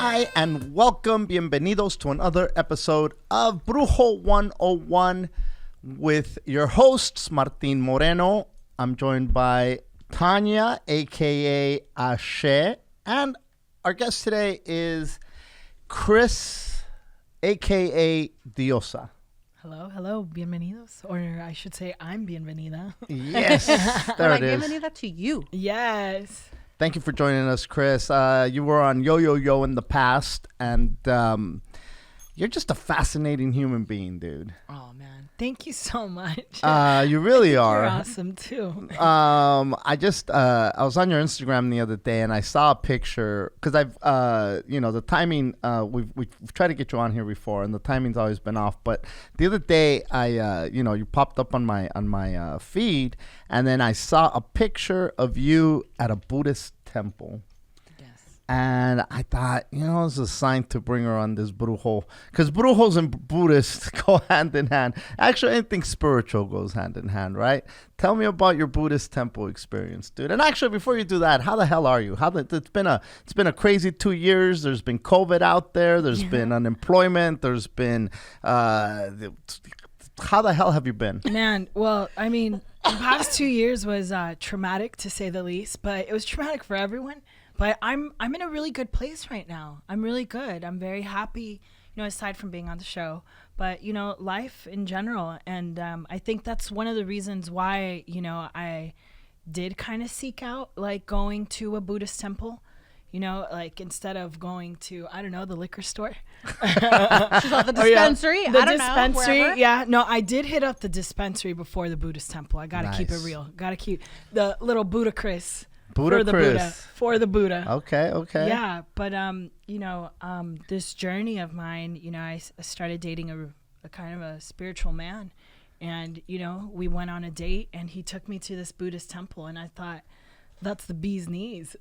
Hi and welcome, bienvenidos to another episode of Brujo 101 with your hosts, Martin Moreno. I'm joined by Thanya, a.k.a. Ashe, and our guest today is Chris, a.k.a. Diosa. Hello, bienvenidos. Or I should say, I'm bienvenida. Yes, there it is. Bienvenida to you. Yes. Thank you for joining us, Chris. You were on Yo in the past, and you're just a fascinating human being, dude. Oh, man. Thank you so much. You really are. You're awesome, too. I was on your Instagram the other day, and I saw a picture, because I've, the timing, we've tried to get you on here before, and the timing's always been off, but the other day, you popped up on my feed, and then I saw a picture of you at a Buddhist temple. And I thought, this is a sign to bring her on this brujo. Because brujos and Buddhists go hand in hand. Actually, anything spiritual goes hand in hand, right? Tell me about your Buddhist temple experience, dude. And actually, before you do that, how the hell are you? It's been a crazy 2 years. There's been COVID out there. There's been unemployment. There's been... how the hell have you been? Man, well, I mean, the past 2 years was traumatic, to say the least. But it was traumatic for everyone. But I'm in a really good place right now. I'm really good. I'm very happy, aside from being on the show. But, life in general. And I think that's one of the reasons why, I did kind of seek out, like, going to a Buddhist temple. Instead of going to, I don't know, the liquor store. She's at the dispensary. The dispensary. Yeah. No, I did hit up the dispensary before the Buddhist temple. I got to keep it real. Got to keep the little Buddha Chris. For the Buddha. Okay. Yeah, but this journey of mine, I started dating a kind of a spiritual man, and we went on a date, and he took me to this Buddhist temple, and I thought, that's the bee's knees.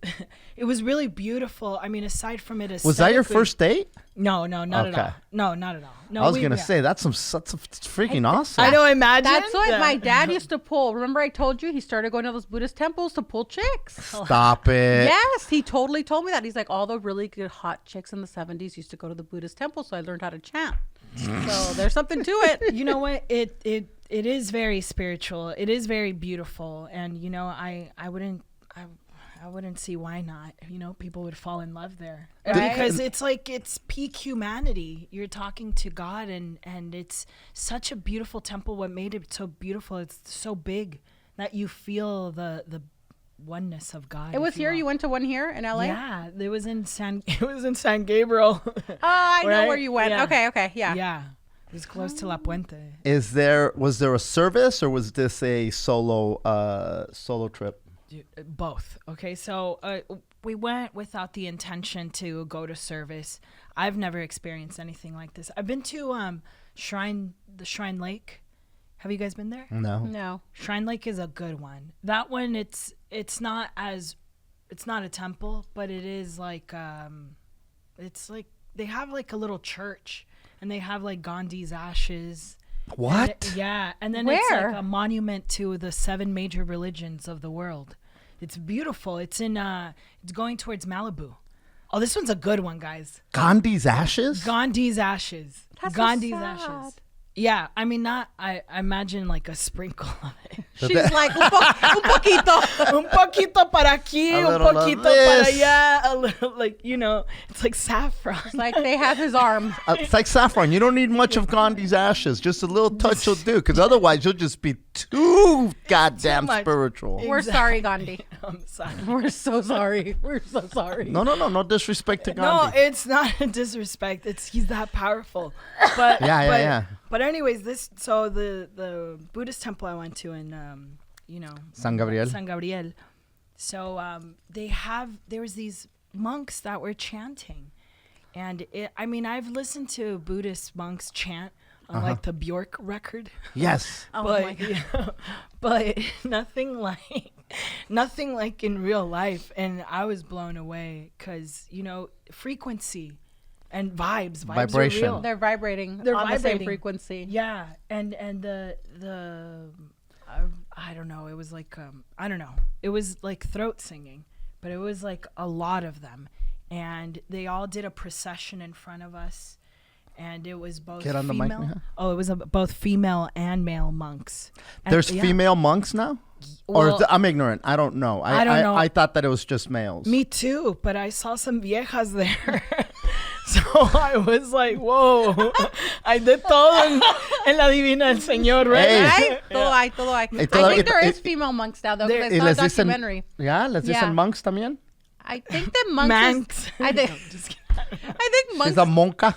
It was really beautiful. I mean, aside from it, was that your first date? No, not at all. No, not at all. No, I was gonna say that's freaking awesome. I know. Imagine that's what my dad used to pull. Remember, I told you he started going to those Buddhist temples to pull chicks. Stop it. Yes, he totally told me that. He's like, all the really good hot chicks in the 70s used to go to the Buddhist temple, so I learned how to chant. So there's something to it. You know what? It is very spiritual. It is very beautiful, and I wouldn't see why not. People would fall in love there. Right? Because it's peak humanity. You're talking to God, and it's such a beautiful temple. What made it so beautiful, it's so big that you feel the oneness of God. It was here. You went to one here in LA? Yeah, it was in San Gabriel. Oh, I know where you went. Yeah. Okay, yeah. Yeah. It was close to La Puente. Was there a service, or was this a solo trip? Both. Okay, so we went without the intention to go to service. I've never experienced anything like this. I've been to the Shrine Lake. Have you guys been there? No. Shrine Lake is a good one. That one, it's not a temple, but it is like it's like they have like a little church, and they have like Gandhi's ashes. What? And then Where? It's like a monument to the 7 major religions of the world. It's beautiful. It's going towards Malibu. Oh, this one's a good one, guys. Gandhi's ashes? Gandhi's ashes. That's Gandhi's so sad. ashes. Yeah, I mean, I imagine like a sprinkle of it. She's like, un poquito. Un poquito para aquí, un poquito para allá. A little, it's like saffron. It's like they have his arm. It's like saffron. You don't need much of Gandhi's ashes. Just a little touch will do, because otherwise you'll just be too goddamn spiritual. Exactly. We're sorry, Gandhi. I'm sorry. We're so sorry. No disrespect to Gandhi. No, it's not a disrespect. He's that powerful. But yeah. But anyways, the Buddhist temple I went to in San Gabriel. So there was these monks that were chanting, and I've listened to Buddhist monks chant on like the Bjork record. Yes. My God. But nothing like in real life, and I was blown away because frequency. And vibes vibration. are real. They're vibrating on the same frequency. Yeah, and the I don't know. It was like I don't know. It was like throat singing, but it was like a lot of them, and they all did a procession in front of us, and it was both Get on the female. mic, Mija. Oh, it was both female and male monks. And There's female monks now? Or Well, I'm ignorant. I don't know. I don't know. I thought that it was just males. Me too, but I saw some viejas there. So I was like, whoa. I did todo en la Divina del Señor, right? Hey. Right? Todo hay. I think there is female monks now, though, because I saw a documentary. Yeah, les Yeah. dicen monks también. I think that monks. Manx. I think. No, just kidding. I think monks. She's a monka.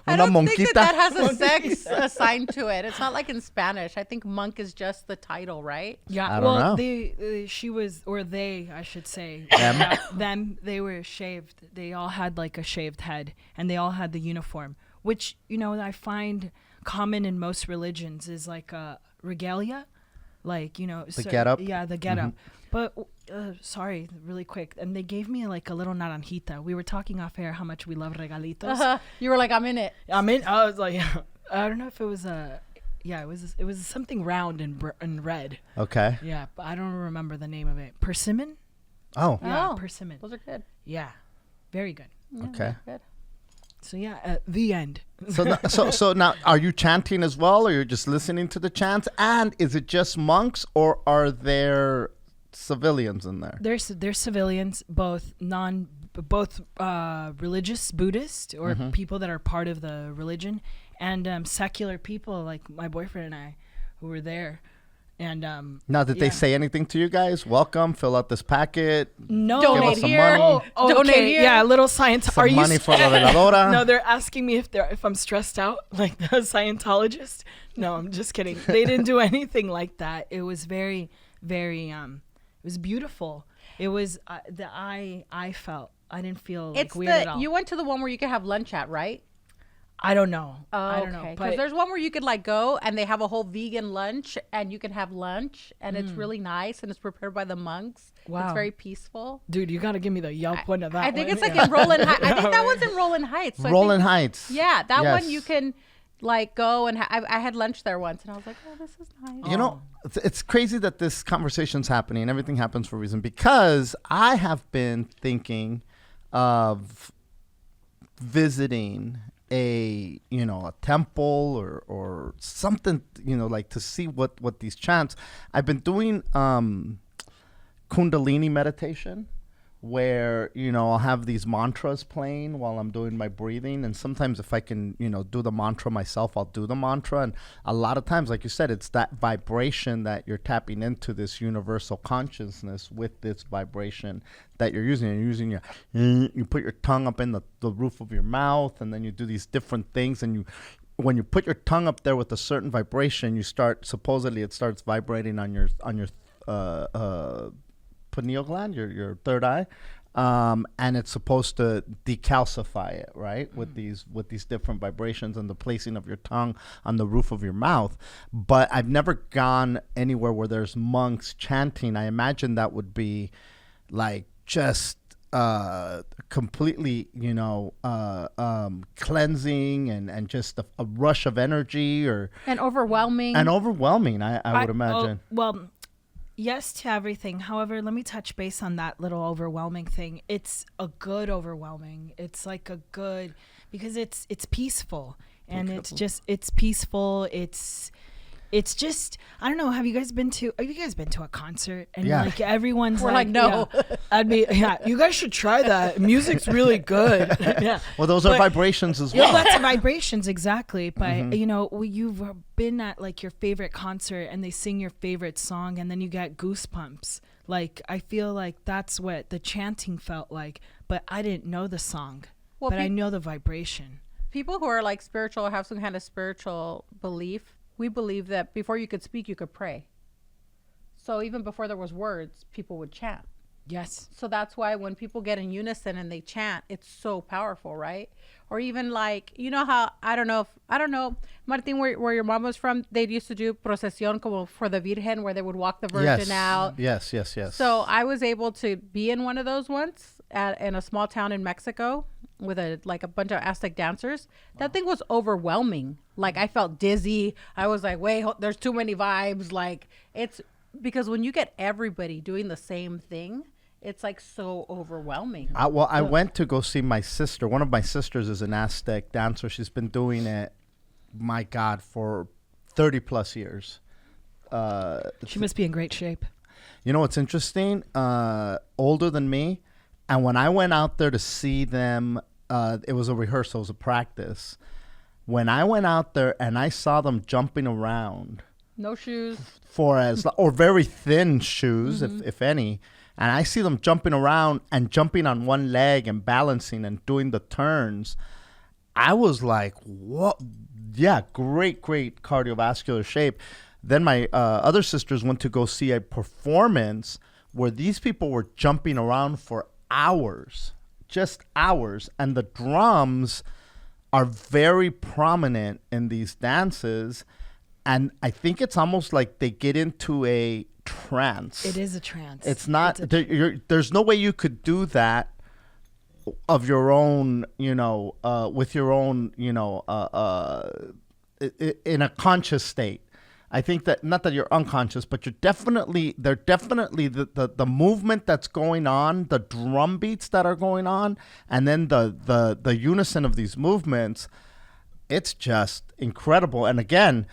I Una don't think monquita. that has a sex assigned to it. It's not like in Spanish. I think monk is just the title, right? Yeah, I don't well, know. she was, or they, I should say, Them? them, they were shaved. They all had like a shaved head, and they all had the uniform, which, you know, I find common in most religions is like a regalia, like, you know, The getup? Yeah, the getup. But sorry, really quick, and they gave me like a little naranjita. We were talking off air how much we love regalitos. You were like, I'm in it. I was like, I don't know if it was it was something round and red. Okay. Yeah, but I don't remember the name of it. Persimmon? Oh, Yeah, Oh, persimmon. those are good. Yeah, very good. okay. Good. So yeah, the end. So now, are you chanting as well, or you're just listening to the chants? And is it just monks, or are there civilians in there? There's civilians, both religious Buddhist or people that are part of the religion, and secular people like my boyfriend and I, who were there. And Now, did they say anything to you guys? Welcome, fill out this packet. no, Give Donate us some here. money. Oh, Donate okay. here. Yeah, a little science. Some money for la veladora. No, they're asking me if I'm stressed out, like the Scientologist. No, I'm just kidding. They didn't do anything like that. It was very, very. It was beautiful. It was I felt. I didn't feel like It's weird at all. you went to the one where you could have lunch at, right? I don't know. Oh, I don't know. okay. But Because there's one where you could like go and they have a whole vegan lunch and you can have lunch and it's really nice and it's prepared by the monks. Wow. It's very peaceful. dude, you got to give me the Yelp one of that. I think one. it's like in Roland Heights. I think that one's in Roland Heights. So I Roland think- Heights. Yeah, that Yes. one you can like go and I had lunch there once and I was like, oh, this is nice. You know, it's crazy that this conversation's happening and everything happens for a reason, because I have been thinking of visiting a temple or something, like to see what these chants. I've been doing Kundalini meditation, where I'll have these mantras playing while I'm doing my breathing, and sometimes if I can do the mantra myself, I'll do the mantra. And a lot of times, like you said, it's that vibration that you're tapping into, this universal consciousness with this vibration that you're using. You're using you put your tongue up in the roof of your mouth, and then you do these different things, and when you put your tongue up there with a certain vibration, supposedly it starts vibrating on your pineal gland, your third eye, and it's supposed to decalcify it, right? With these different vibrations and the placing of your tongue on the roof of your mouth. But I've never gone anywhere where there's monks chanting. I imagine that would be like just completely, cleansing and just a rush of energy And overwhelming. and overwhelming. I would imagine. Well, yes to everything. However, let me touch base on that little overwhelming thing. It's a good overwhelming. It's like a good, because it's peaceful, and it's peaceful. It's just, I don't know. Have you guys been to a concert? And Yeah. like everyone's We're like, no. yeah, I'd be, you guys should try that. Music's really good. Yeah. Well, those are vibrations as well. Yeah, that's vibrations, exactly. But you've been at like your favorite concert and they sing your favorite song and then you get goosebumps. Like, I feel like that's what the chanting felt like, but I didn't know the song, Well, but I know the vibration. People who are like spiritual or have some kind of spiritual belief, we believe that before you could speak, you could pray. So even before there was words, people would chant. Yes. So that's why when people get in unison and they chant, it's so powerful, right? Or even like, how, I don't know, Martin, where your mom was from, they used to do procesión como for the Virgen, where they would walk the Virgin out. Yes. So I was able to be in one of those once in a small town in Mexico with a bunch of Aztec dancers. That thing was overwhelming. Like, I felt dizzy. I was like, wait, there's too many vibes. Like, it's because when you get everybody doing the same thing, It's like so overwhelming. I went to go see my sister. One of my sisters is an Aztec dancer. She's been doing it, my God, for 30 plus years. She must be in great shape. You know what's interesting? Older than me. And when I went out there to see them, it was a rehearsal, it was a practice. When I went out there and I saw them jumping around. No shoes. Or very thin shoes, if any. And I see them jumping around and jumping on one leg and balancing and doing the turns. I was like, what? Yeah, great cardiovascular shape. Then my other sisters went to go see a performance where these people were jumping around for hours, just hours. And the drums are very prominent in these dances. And I think it's almost like they get into a trance. It is a trance. It's not, there's no way you could do that of your own, with your own, in a conscious state. I think that, not that you're unconscious, but they're definitely the movement that's going on, the drum beats that are going on, and then the unison of these movements, it's just incredible. And again,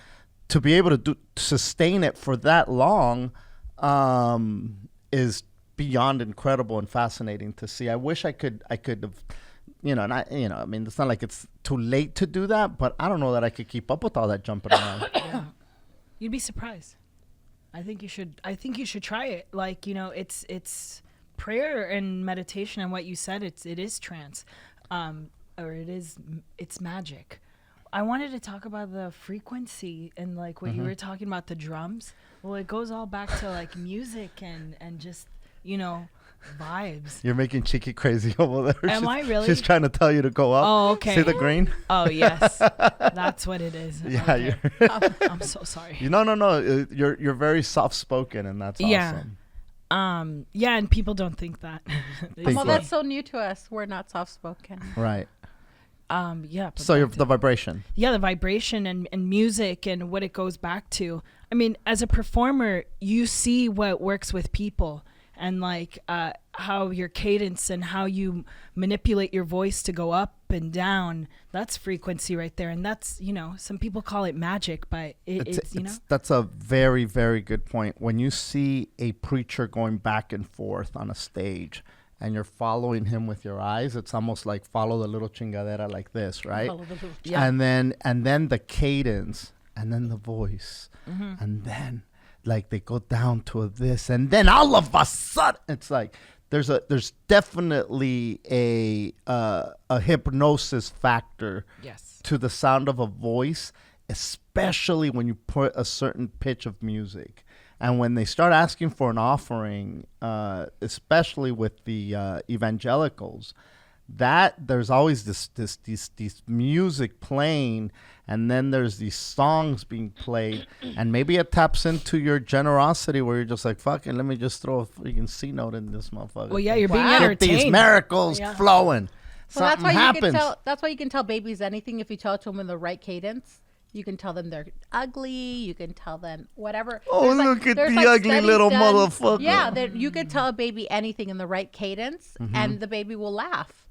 to be able to sustain it for that long is beyond incredible and fascinating to see. I wish I could have, I mean, it's not like it's too late to do that, but I don't know that I could keep up with all that jumping around. Yeah. You'd be surprised. I think you should try it. Like, it's prayer and meditation, and what you said, it is trance, or it's magic. I wanted to talk about the frequency and like what you were talking about, the drums. Well, it goes all back to like music and just, vibes. You're making Chiki crazy over there. Am I really? She's trying to tell you to go up. Oh, okay. See the green? Oh, yes. That's what it is. Yeah, okay. I'm so sorry. No. You're very soft spoken, and that's awesome. Yeah, and people don't think that. Well, that's so new to us. We're not soft spoken. Right. Yeah. So the vibration. Yeah, the vibration and music and what it goes back to. I mean, as a performer, you see what works with people, and like how your cadence and how you manipulate your voice to go up and down. That's frequency right there. And that's, some people call it magic, but it's that's a very, very good point. When you see a preacher going back and forth on a stage and you're following him with your eyes, it's almost like follow the little chingadera like this, right? Yeah. And then the cadence, and then the voice, and then like they go down to this, and then all of a sudden it's like there's definitely a hypnosis factor to the sound of a voice, especially when you put a certain pitch of music. And when they start asking for an offering, especially with the evangelicals, that there's always these music playing, and then there's these songs being played, and maybe it taps into your generosity where you're just like, fucking, let me just throw a freaking C note in this motherfucker. Well, yeah, you're being Get entertained. these miracles flowing. Well, Something happens. That's why you can tell babies anything if you tell it to them in the right cadence. You can tell them they're ugly. You can tell them whatever. Oh, look at the ugly little motherfucker. Yeah, you could tell a baby anything in the right cadence, and the baby will laugh.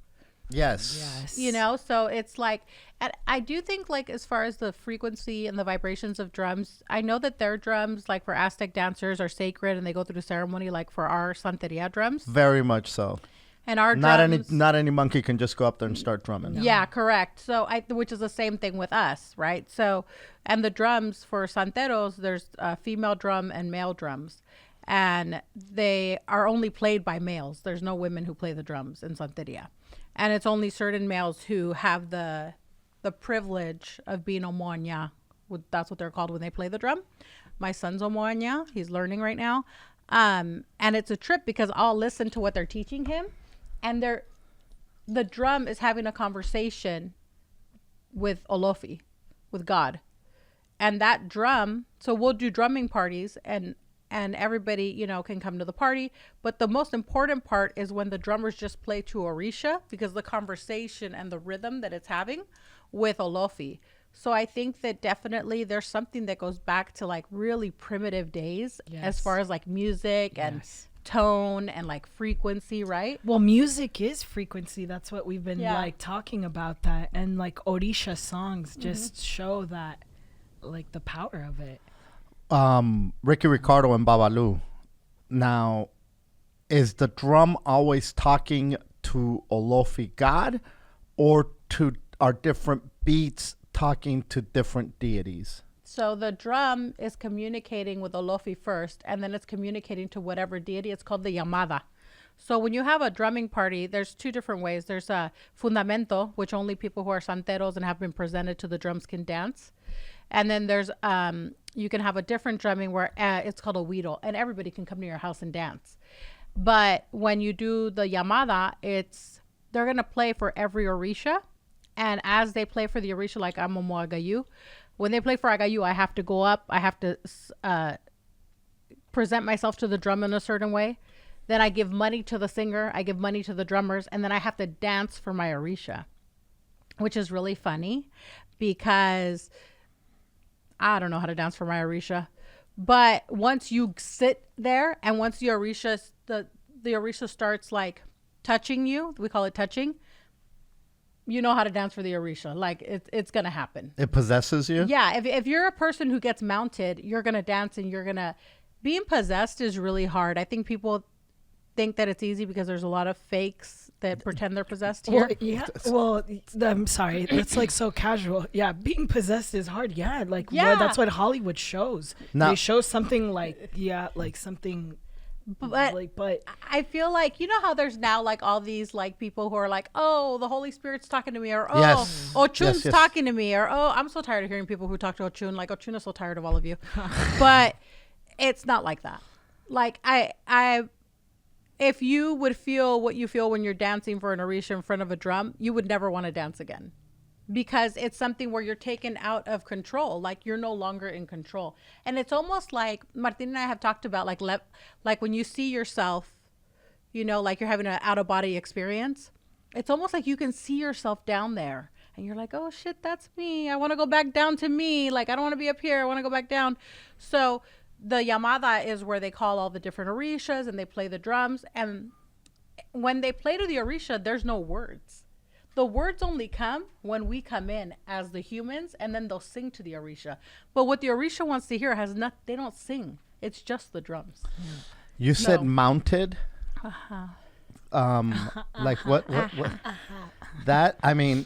Yes. So it's like, and I do think, like, as far as the frequency and the vibrations of drums, I know that their drums, like for Aztec dancers, are sacred and they go through the ceremony, like for our Santeria drums. Very much so. And our drums, not any monkey can just go up there and start drumming. No. Yeah, correct. So which is the same thing with us, right? So, and the drums for santeros, there's female drum and male drums, and they are only played by males. There's no women who play the drums in Santeria, and it's only certain males who have the privilege of being omoña. That's what they're called when they play the drum. My son's omoña. He's learning right now, and it's a trip because I'll listen to what they're teaching him. And the drum is having a conversation with Olofi, with God. And that drum, so we'll do drumming parties and everybody, can come to the party. But the most important part is when the drummers just play to Orisha, because the conversation and the rhythm that it's having with Olofi. So I think that definitely there's something that goes back to like really primitive days as far as like music and tone and like frequency, right? Well, music is frequency. That's what we've been Yeah. like talking about that. And like Orisha songs just show that, like the power of it. Ricky Ricardo and Babalu. Now, is the drum always talking to Olofi God, or are different beats talking to different deities? So the drum is communicating with Olofi first, and then it's communicating to whatever deity. It's called the llamada. So when you have a drumming party, there's two different ways. There's a fundamento, which only people who are santeros and have been presented to the drums can dance. And then there's you can have a different drumming where it's called a huiro, and everybody can come to your house and dance. But when you do the llamada, they're gonna play for every orisha, and as they play for the orisha, like Amomo Agayu, when they play for Agayu, I have to go up. I have to present myself to the drum in a certain way. Then I give money to the singer. I give money to the drummers. And then I have to dance for my Orisha, which is really funny because I don't know how to dance for my Orisha. But once you sit there and once the Orisha starts like touching you, we call it touching, you know how to dance for the Orisha. Like it's going to happen. It possesses you? Yeah. If you're a person who gets mounted, you're going to dance and being possessed is really hard. I think people think that it's easy because there's a lot of fakes that pretend they're possessed here. Well, yeah. Well, I'm sorry. That's like so casual. Yeah. Being possessed is hard. Yeah. Like, Yeah. that's what Hollywood shows. Now- They show something like, like something. But I feel like, you know how there's now like all these like people who are like, oh, the Holy Spirit's talking to me, or oh, Yes. Ochun's Yes. talking to me, or oh, I'm so tired of hearing people who talk to Ochun. Like Ochun is so tired of all of you. But it's not like that. Like if you would feel what you feel when you're dancing for an Orisha in front of a drum, you would never want to dance again. Because it's something where you're taken out of control, like you're no longer in control. And it's almost like Martin and I have talked about, like when you see yourself, you know, like you're having an out of body experience. It's almost like you can see yourself down there, and you're like, oh shit, that's me. I want to go back down to me. Like I don't want to be up here. I want to go back down. So the llamada is where they call all the different orishas and they play the drums. And when they play to the orisha, there's no words. The words only come when we come in as the humans, and then they'll sing to the Orisha. But what the Orisha wants to hear they don't sing. It's just the drums. You said No. mounted. Like what? That, I mean,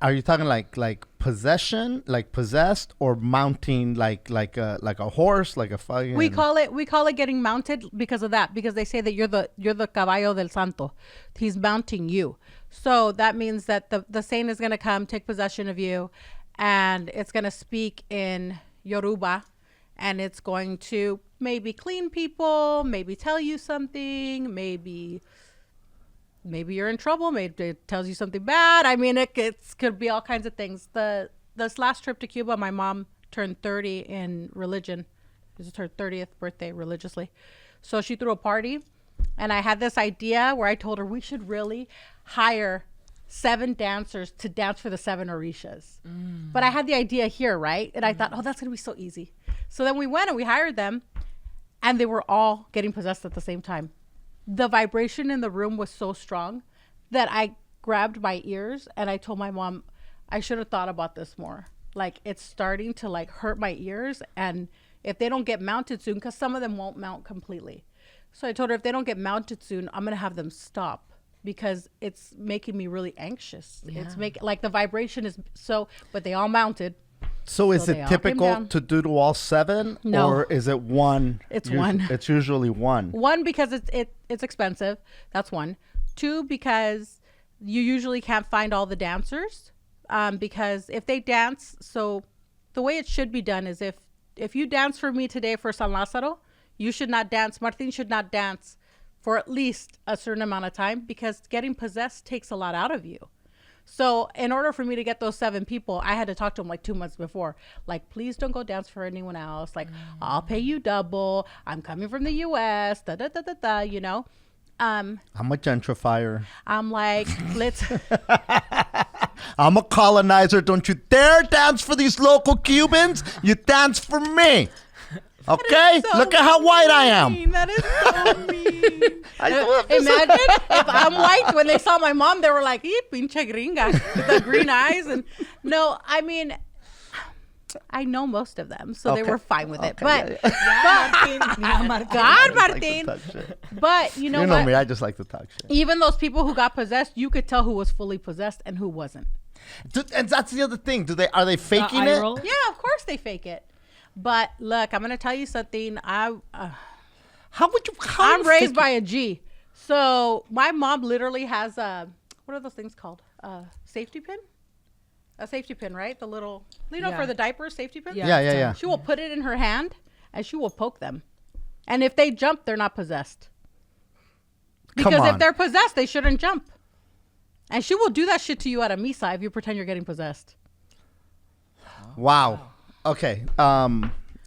are you talking like possession, like possessed, or mounting like a horse, like a fucking? We call it getting mounted because of that, because they say that you're the caballo del santo. He's mounting you. So that means that the saint is going to come take possession of you, and it's going to speak in Yoruba, and it's going to maybe clean people, maybe tell you something, maybe you're in trouble, maybe it tells you something bad. I mean, it could be all kinds of things. This last trip to Cuba, my mom turned 30 in religion. It was her 30th birthday religiously. So she threw a party, and I had this idea where I told her we should really hire 7 dancers to dance for the 7 orishas. But I had the idea here, right? And I thought, oh, that's going to be so easy. So then we went and we hired them, and they were all getting possessed at the same time. The vibration in the room was so strong that I grabbed my ears and I told my mom, I should have thought about this more. Like, it's starting to like hurt my ears, and if they don't get mounted soon, because some of them won't mount completely. So I told her, if they don't get mounted soon, I'm going to have them stop, because it's making me really anxious. Yeah. It's making, like, the vibration is so, but they all mounted. So is So they it all came typical down. to do to all 7? No. Or is it one? It's one. It's usually one. One, because it's expensive. That's one. 2, because you usually can't find all the dancers. Because if they dance, so the way it should be done is if you dance for me today for San Lázaro, you should not dance. Martin should not dance for at least a certain amount of time, because getting possessed takes a lot out of you. So in order for me to get those 7 people, I had to talk to them like 2 months before. Like, please don't go dance for anyone else. Like, I'll pay you double. I'm coming from the U.S. You know. I'm a gentrifier. I'm like, let's. I'm a colonizer. Don't you dare dance for these local Cubans. You dance for me. Okay? So Look at how white I am. mean. That is so mean. I- Imagine if I'm white. When they saw my mom, they were like, pinche gringa, with the green eyes. And no, I mean, I know most of them, so they Okay. were fine with it. Okay, But God, Martin. But you know You know what? me, I just like to talk shit. Even those people who got possessed, you could tell who was fully possessed and who wasn't. And that's the other thing. Are they faking eye it? roll? Yeah, of course they fake it. But look, I'm gonna tell you something. How would you? I'm raised by a G. So my mom literally has what are those things called? Safety pin? A safety pin, right? The little, Yeah. for the diapers, safety pin? Yeah. She will put it in her hand and she will poke them. And if they jump, they're not possessed. Come Because on. if they're possessed, they shouldn't jump. And she will do that shit to you at a misa if you pretend you're getting possessed. Wow. Okay.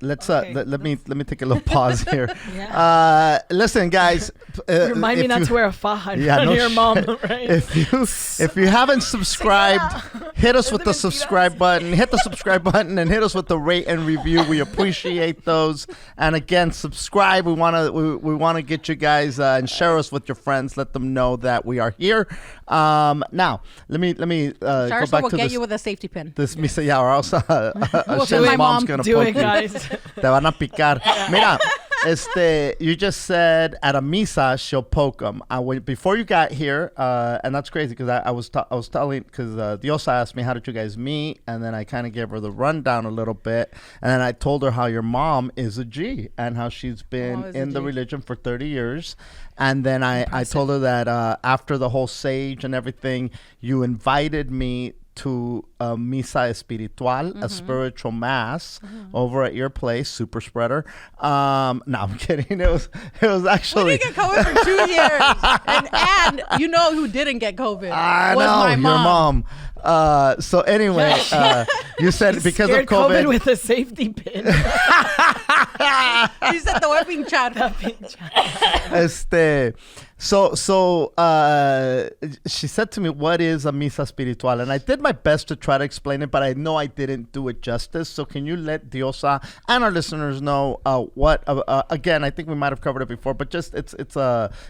Let's Okay, let me take a little pause here. Yeah. Listen, guys. Remind me if not you- to wear a faja in Yeah, front no of your mom, shit. right? If you haven't subscribed, hit us with the subscribe button. Hit the subscribe button and hit us with the rate and review. We appreciate those. And again, subscribe. We wanna get you guys and share us with your friends. Let them know that we are here. Now let me go Charles back will to get this. you with a safety pin. This misa, yeah, or else do Shell's it, mom's Mom. gonna Do poke it, you. guys. Te van a picar. Mira, you just said at a misa she'll poke them. Before you got here, and that's crazy because I was telling because Diosa asked me how did you guys meet, and then I kind of gave her the rundown a little bit, and then I told her how your mom is a G and how she's been is a in the G. religion for 30 years, and then I told her that after the whole sage and everything, you invited me to a misa espiritual, a spiritual mass over at your place, Super Spreader. No, I'm kidding. It was actually. We didn't get COVID for 2 years. And you know who didn't get COVID? I was know my your mom. So anyway, you said because of Scared COVID. with a safety pin. She said the webbing chat. She said to me, what is a misa espiritual? And I did my best to try to explain it, but I know I didn't do it justice. So can you let Diosa and our listeners know what, again, I think we might have covered it before, but just it's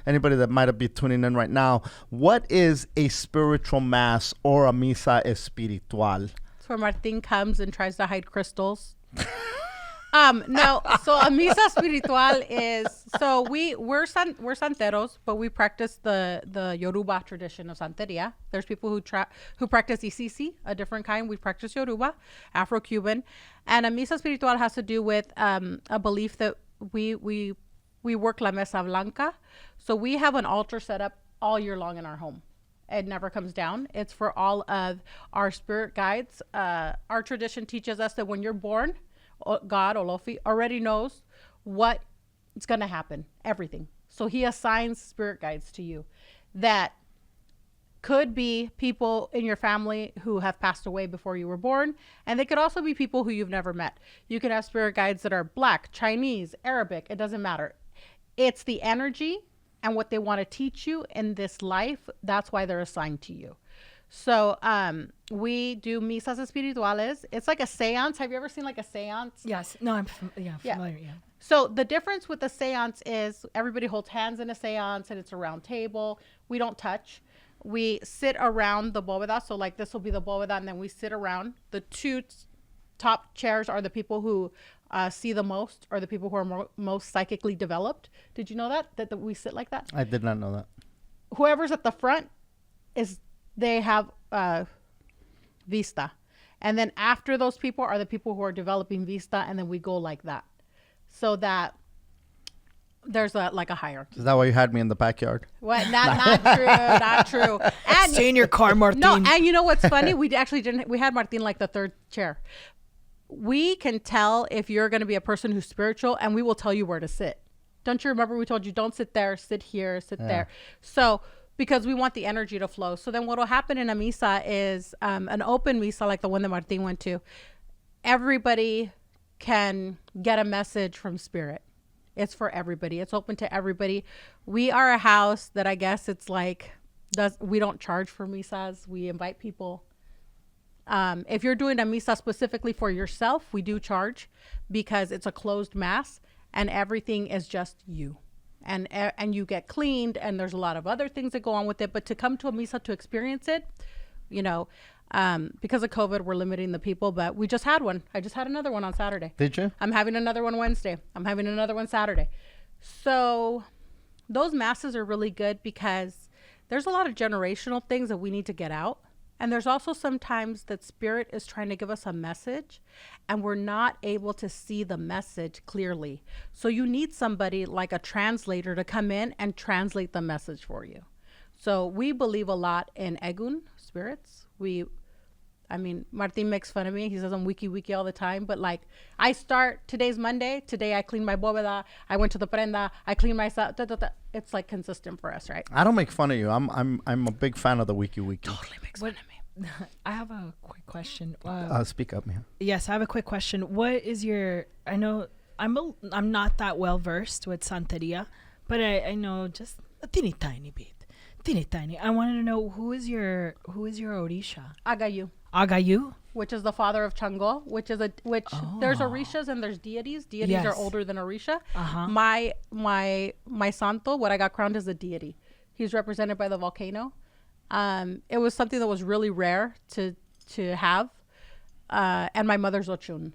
anybody that might be tuning in right now, what is a spiritual mass or a misa espiritual? It's where Martin comes and tries to hide crystals. No, so a misa espiritual is, so we're santeros, but we practice the Yoruba tradition of santeria. There's people who practice Isisi, a different kind. We practice Yoruba, Afro-Cuban, and a misa espiritual has to do with a belief that we work la mesa blanca. So we have an altar set up all year long in our home. It never comes down. It's for all of our spirit guides. Our tradition teaches us that when you're born, God, Olofi, already knows what is going to happen, everything. So he assigns spirit guides to you that could be people in your family who have passed away before you were born. And they could also be people who you've never met. You can have spirit guides that are Black, Chinese, Arabic. It doesn't matter. It's the energy and what they want to teach you in this life. That's why they're assigned to you. So we do misas espirituales. It's like a seance. Have you ever seen like a seance? Yes. No, I'm familiar. Yeah. So the difference with a seance is everybody holds hands in a seance and it's a round table. We don't touch. We sit around the bóveda. So like this will be the bóveda and then we sit around. The two top chairs are the people who see the most or the people who are most psychically developed. Did you know that we sit like that? I did not know that. Whoever's at the front they have vista. And then after those people are the people who are developing vista. And then we go like that. So that there's a hierarchy. Is that why you had me in the backyard? What? Not true. Not true. And Stay in your car, Martin. no, and you know what's funny? We actually didn't. We had Martin like the third chair. We can tell if you're going to be a person who's spiritual, and we will tell you where to sit. Don't you remember we told you don't sit there, sit here, sit there. So because we want the energy to flow. So then what will happen in a misa is an open misa like the one that Martin went to. Everybody can get a message from spirit. It's for everybody. It's open to everybody. We are a house that I guess it's like we don't charge for misas. We invite people. If you're doing a misa specifically for yourself, we do charge because it's a closed mass and everything is just you. And you get cleaned, and there's a lot of other things that go on with it. But to come to a misa to experience it, you know, because of COVID, we're limiting the people. But we just had one. I just had another one on Saturday. Did you? I'm having another one Wednesday. I'm having another one Saturday. So those masses are really good because there's a lot of generational things that we need to get out. And there's also sometimes that Spirit is trying to give us a message and we're not able to see the message clearly. So you need somebody like a translator to come in and translate the message for you. So we believe a lot in Egun spirits. Martin makes fun of me. He says I'm wiki all the time. But like today's Monday. Today I cleaned my bóveda. I went to the prenda. I cleaned myself. It's like consistent for us, right? I don't make fun of you. I'm a big fan of the wiki. Totally makes fun of me. I have a quick question. Speak up, man. Yes, I have a quick question. What is your? I know I'm not that well versed with Santeria, but I know just a teeny tiny bit. I wanted to know who is your Orisha? Agayu, which is the father of Chango, there's Orishas and there's deities. Deities are older than Orisha. My santo, what I got crowned is a deity. He's represented by the volcano. It was something that was really rare to have. And my mother's Ochun.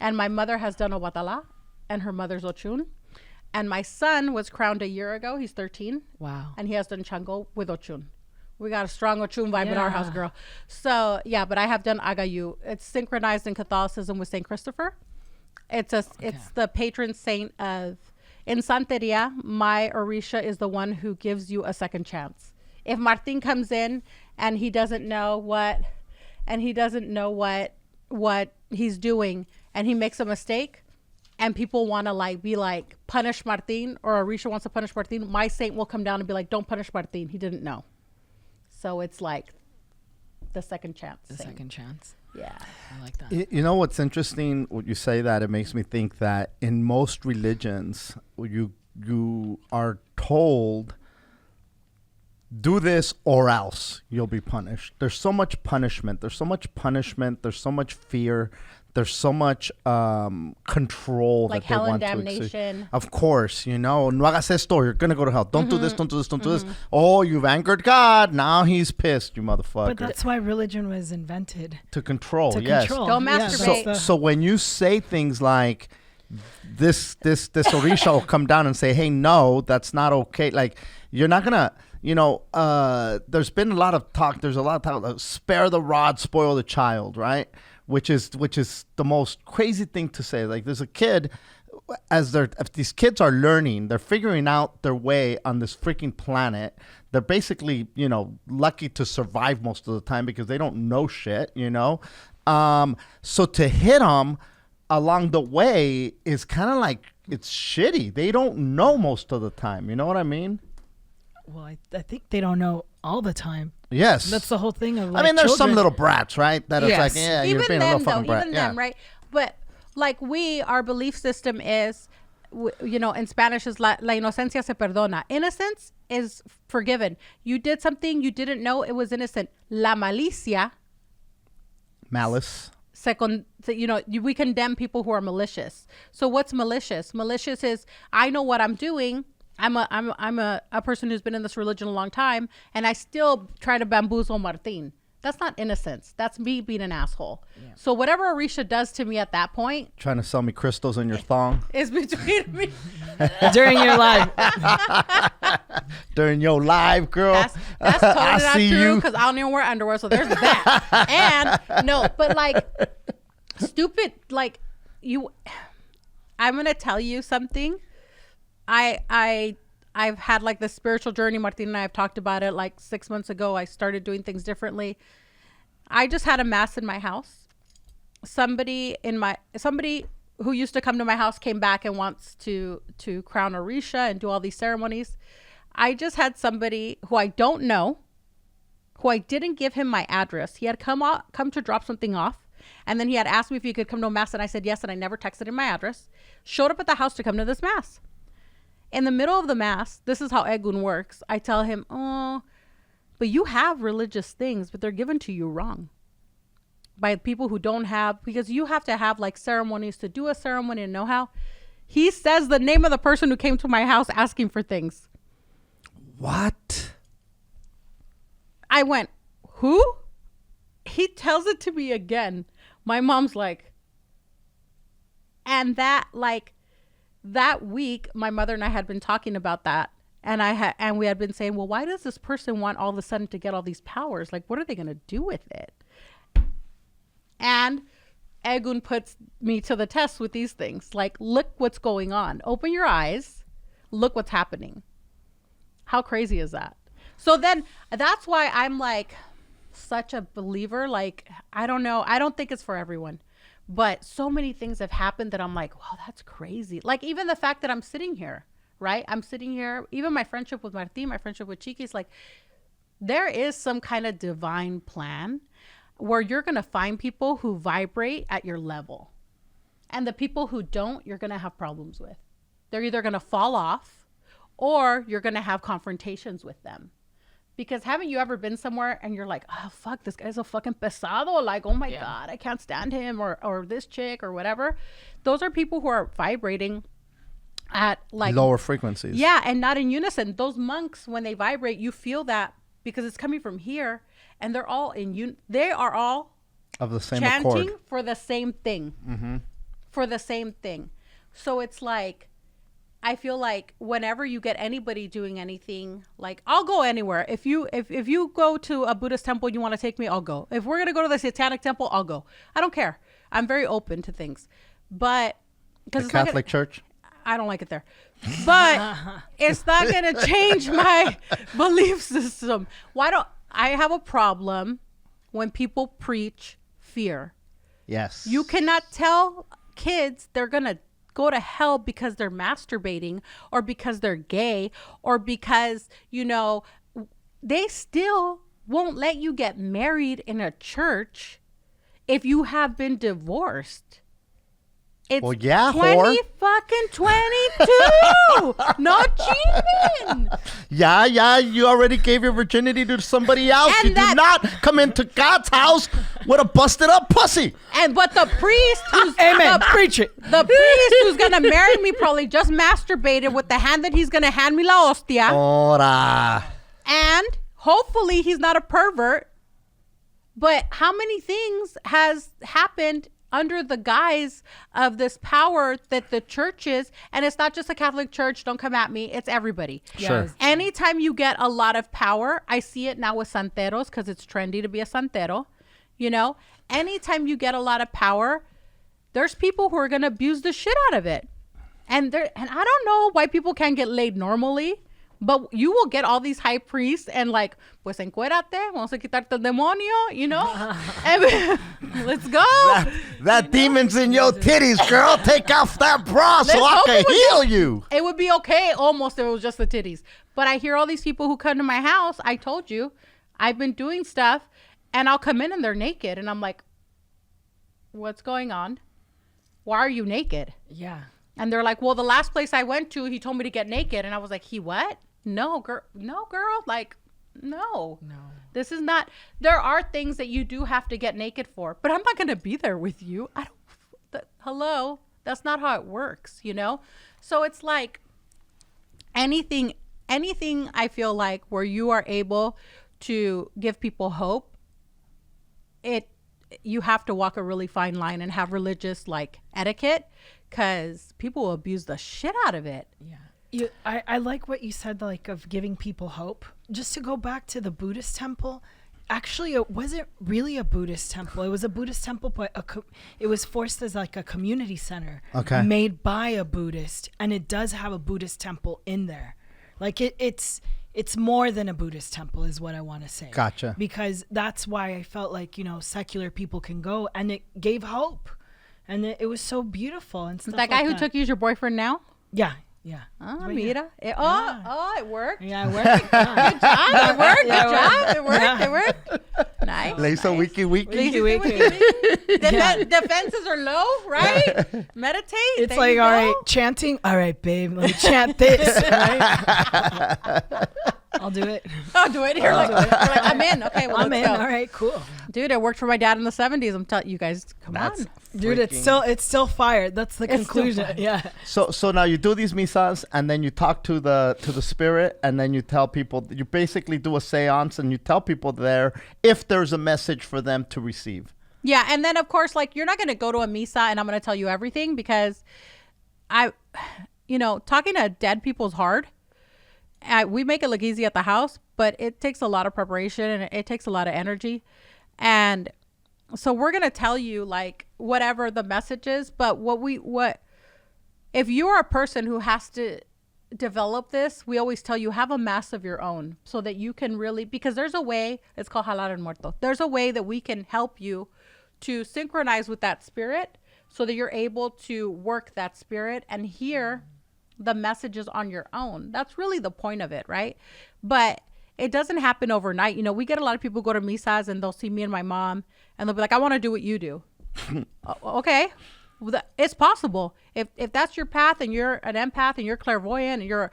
And my mother has done Obatala, and her mother's Ochun. And my son was crowned a year ago. He's 13. Wow. And he has done Chango with Ochun. We got a strong Ochun vibe in our house, girl. So, yeah, but I have done Agayu. It's synchronized in Catholicism with St. Christopher. It's the patron saint of... In Santeria, my Orisha is the one who gives you a second chance. If Martin comes in and he doesn't know what he's doing and he makes a mistake and people want to punish Martin, or Orisha wants to punish Martin, my saint will come down and be like, don't punish Martin. He didn't know. So it's like the second chance. Second chance. Yeah. I like that. You know what's interesting? When you say that, it makes me think that in most religions, you are told, do this or else you'll be punished. There's so much punishment. There's so much fear. There's so much control like that they want hell and to damnation. Of course, no hagas esto, you're going to go to hell. Don't do this, don't do this, don't do this. Oh, you've angered God. Now he's pissed, you motherfucker. But that's why religion was invented. To control, Yes. Don't masturbate. So when you say things like, this Orisha will come down and say, hey, no, that's not okay. Like, you're not going to, there's been a lot of talk. There's a lot of talk. Spare the rod, spoil the child, right? Which is the most crazy thing to say. Like, there's a kid, if these kids are learning, they're figuring out their way on this freaking planet. They're basically, lucky to survive most of the time because they don't know shit, So to hit them along the way is kind of like, it's shitty. They don't know most of the time. You know what I mean? Well, I think they don't know all the time. Yes. That's the whole thing of, there's children. some little brats, right? That it's like, Yes. you're being a little fucking brat. Even them, right? But our belief system is, in Spanish is la inocencia se perdona. Innocence is forgiven. You did something you didn't know, it was innocent. La malicia. Malice. We condemn people who are malicious. So what's malicious? Malicious is, I know what I'm doing. I'm a person who's been in this religion a long time, and I still try to bamboozle Martin. That's not innocence. That's me being an asshole. Yeah. So whatever Orisha does to me at that point, trying to sell me crystals in your thong, is between me. During your life. During your live, girl. That's totally not true, because I don't even wear underwear. So there's that. And no, but stupid. I'm gonna tell you something. I've had this spiritual journey. Martin and I have talked about it. 6 months ago, I started doing things differently. I just had a mass in my house. Somebody who used to come to my house came back and wants to crown Orisha and do all these ceremonies. I just had somebody who I don't know, who I didn't give him my address. He had come to drop something off. And then he had asked me if he could come to a mass, and I said yes, and I never texted him my address. Showed up at the house to come to this mass. In the middle of the mass, this is how Egun works. I tell him, oh, but you have religious things, but they're given to you wrong. by people who don't have, because you have to have like ceremonies to do a ceremony and know how. He says the name of the person who came to my house asking for things. What? I went, who? He tells it to me again. My mom's like, and that week, my mother and I had been talking about that. And we had been saying, well, why does this person want all of a sudden to get all these powers? Like, what are they going to do with it? And Egun puts me to the test with these things. Like, look what's going on. Open your eyes. Look what's happening. How crazy is that? So then that's why I'm like such a believer. Like, I don't know. I don't think it's for everyone. But so many things have happened that I'm like, wow, that's crazy. Like, even the fact that I'm sitting here, right? I'm sitting here. Even my friendship with Martin, my friendship with Chiki, is like, there is some kind of divine plan where you're going to find people who vibrate at your level. And the people who don't, you're going to have problems with. They're either going to fall off or you're going to have confrontations with them. Because haven't you ever been somewhere and you're like, oh, fuck, this guy's a fucking pesado. Like, oh, my God, I can't stand him, or this chick or whatever. Those are people who are vibrating at like lower frequencies. Yeah, and not in unison. Those monks, when they vibrate, you feel that because it's coming from here, and they're all they are all of the same chanting accord for the same thing. Mm-hmm. For the same thing. So it's like, I feel like whenever you get anybody doing anything, like, I'll go anywhere. If you go to a Buddhist temple, you want to take me, I'll go. If we're gonna go to the Satanic temple, I'll go. I don't care. I'm very open to things. But because the Catholic Church, I don't like it there. But it's not going to change my belief system. I have a problem when people preach fear. Yes. You cannot tell kids they're going to go to hell because they're masturbating or because they're gay or because, they still won't let you get married in a church if you have been divorced. It's well, yeah, 20 fucking 22. No cheating. Yeah. You already gave your virginity to somebody else. And you do not come into God's house with a busted up pussy. But the priest who's amen. Preach it. The priest who's gonna marry me probably just masturbated with the hand that he's gonna hand me la hostia. Ora. And hopefully he's not a pervert. But how many things has happened under the guise of this power that the church is, and it's not just the Catholic Church, don't come at me, it's everybody. Sure. Yes. Anytime you get a lot of power, I see it now with santeros because it's trendy to be a santero, anytime you get a lot of power, there's people who are going to abuse the shit out of it. And I don't know why people can't get laid normally. But you will get all these high priests and like, pues encuérate, vamos a quitarte el demonio, and let's go. That demon's in your titties, girl. Take off that bra so I can heal you. It would be okay almost if it was just the titties. But I hear all these people who come to my house. I told you, I've been doing stuff and I'll come in and they're naked. And I'm like, what's going on? Why are you naked? Yeah. And they're like, well, the last place I went to, he told me to get naked. And I was like, he what? No, girl. Like, no. This is not. There are things that you do have to get naked for, but I'm not going to be there with you. Hello. That's not how it works, So it's like anything I feel like where you are able to give people hope, you have to walk a really fine line and have religious like etiquette because people will abuse the shit out of it. Yeah. I like what you said, like, of giving people hope. Just to go back to the Buddhist temple, actually, it wasn't really a Buddhist temple. It was a Buddhist temple, but it was forced as like a community center made by a Buddhist. And it does have a Buddhist temple in there. Like, it's more than a Buddhist temple is what I want to say. Gotcha. Because that's why I felt like, secular people can go, and it gave hope. And it was so beautiful and stuff that guy who took you as your boyfriend now? Yeah. Oh, mira. It worked. Yeah, it worked. Good job. It worked. Nice. Le hizo wiki. The fences are low, right? Meditate. It's like, all right, chanting. All right, babe, let me chant this. Right? I'll do it. I'll do it. You're like, I'm in. Okay, well, I'm let's in. go. All right, cool. Dude, it worked for my dad in the 70s. I'm telling you guys, come That's on. Dude, it's still fire. That's the It's still conclusion. fire. Yeah. So now you do these misas, and then you talk to the spirit, and then you tell people. You basically do a séance, and you tell people there if there's a message for them to receive. Yeah, and then of course, like, you're not going to go to a misa and I'm going to tell you everything, because talking to dead people is hard. We make it look easy at the house, but it takes a lot of preparation and it takes a lot of energy. And so we're going to tell you like whatever the message is, but if you're a person who has to develop this, we always tell you have a mass of your own so that you can really, because there's a way, it's called jalar el muerto. There's a way that we can help you to synchronize with that spirit so that you're able to work that spirit and hear the messages on your own. That's really the point of it, right? But it doesn't happen overnight. We get a lot of people who go to misas and they'll see me and my mom and they'll be like, I want to do what you do. Okay. Well, it's possible. If that's your path and you're an empath and you're clairvoyant and you're,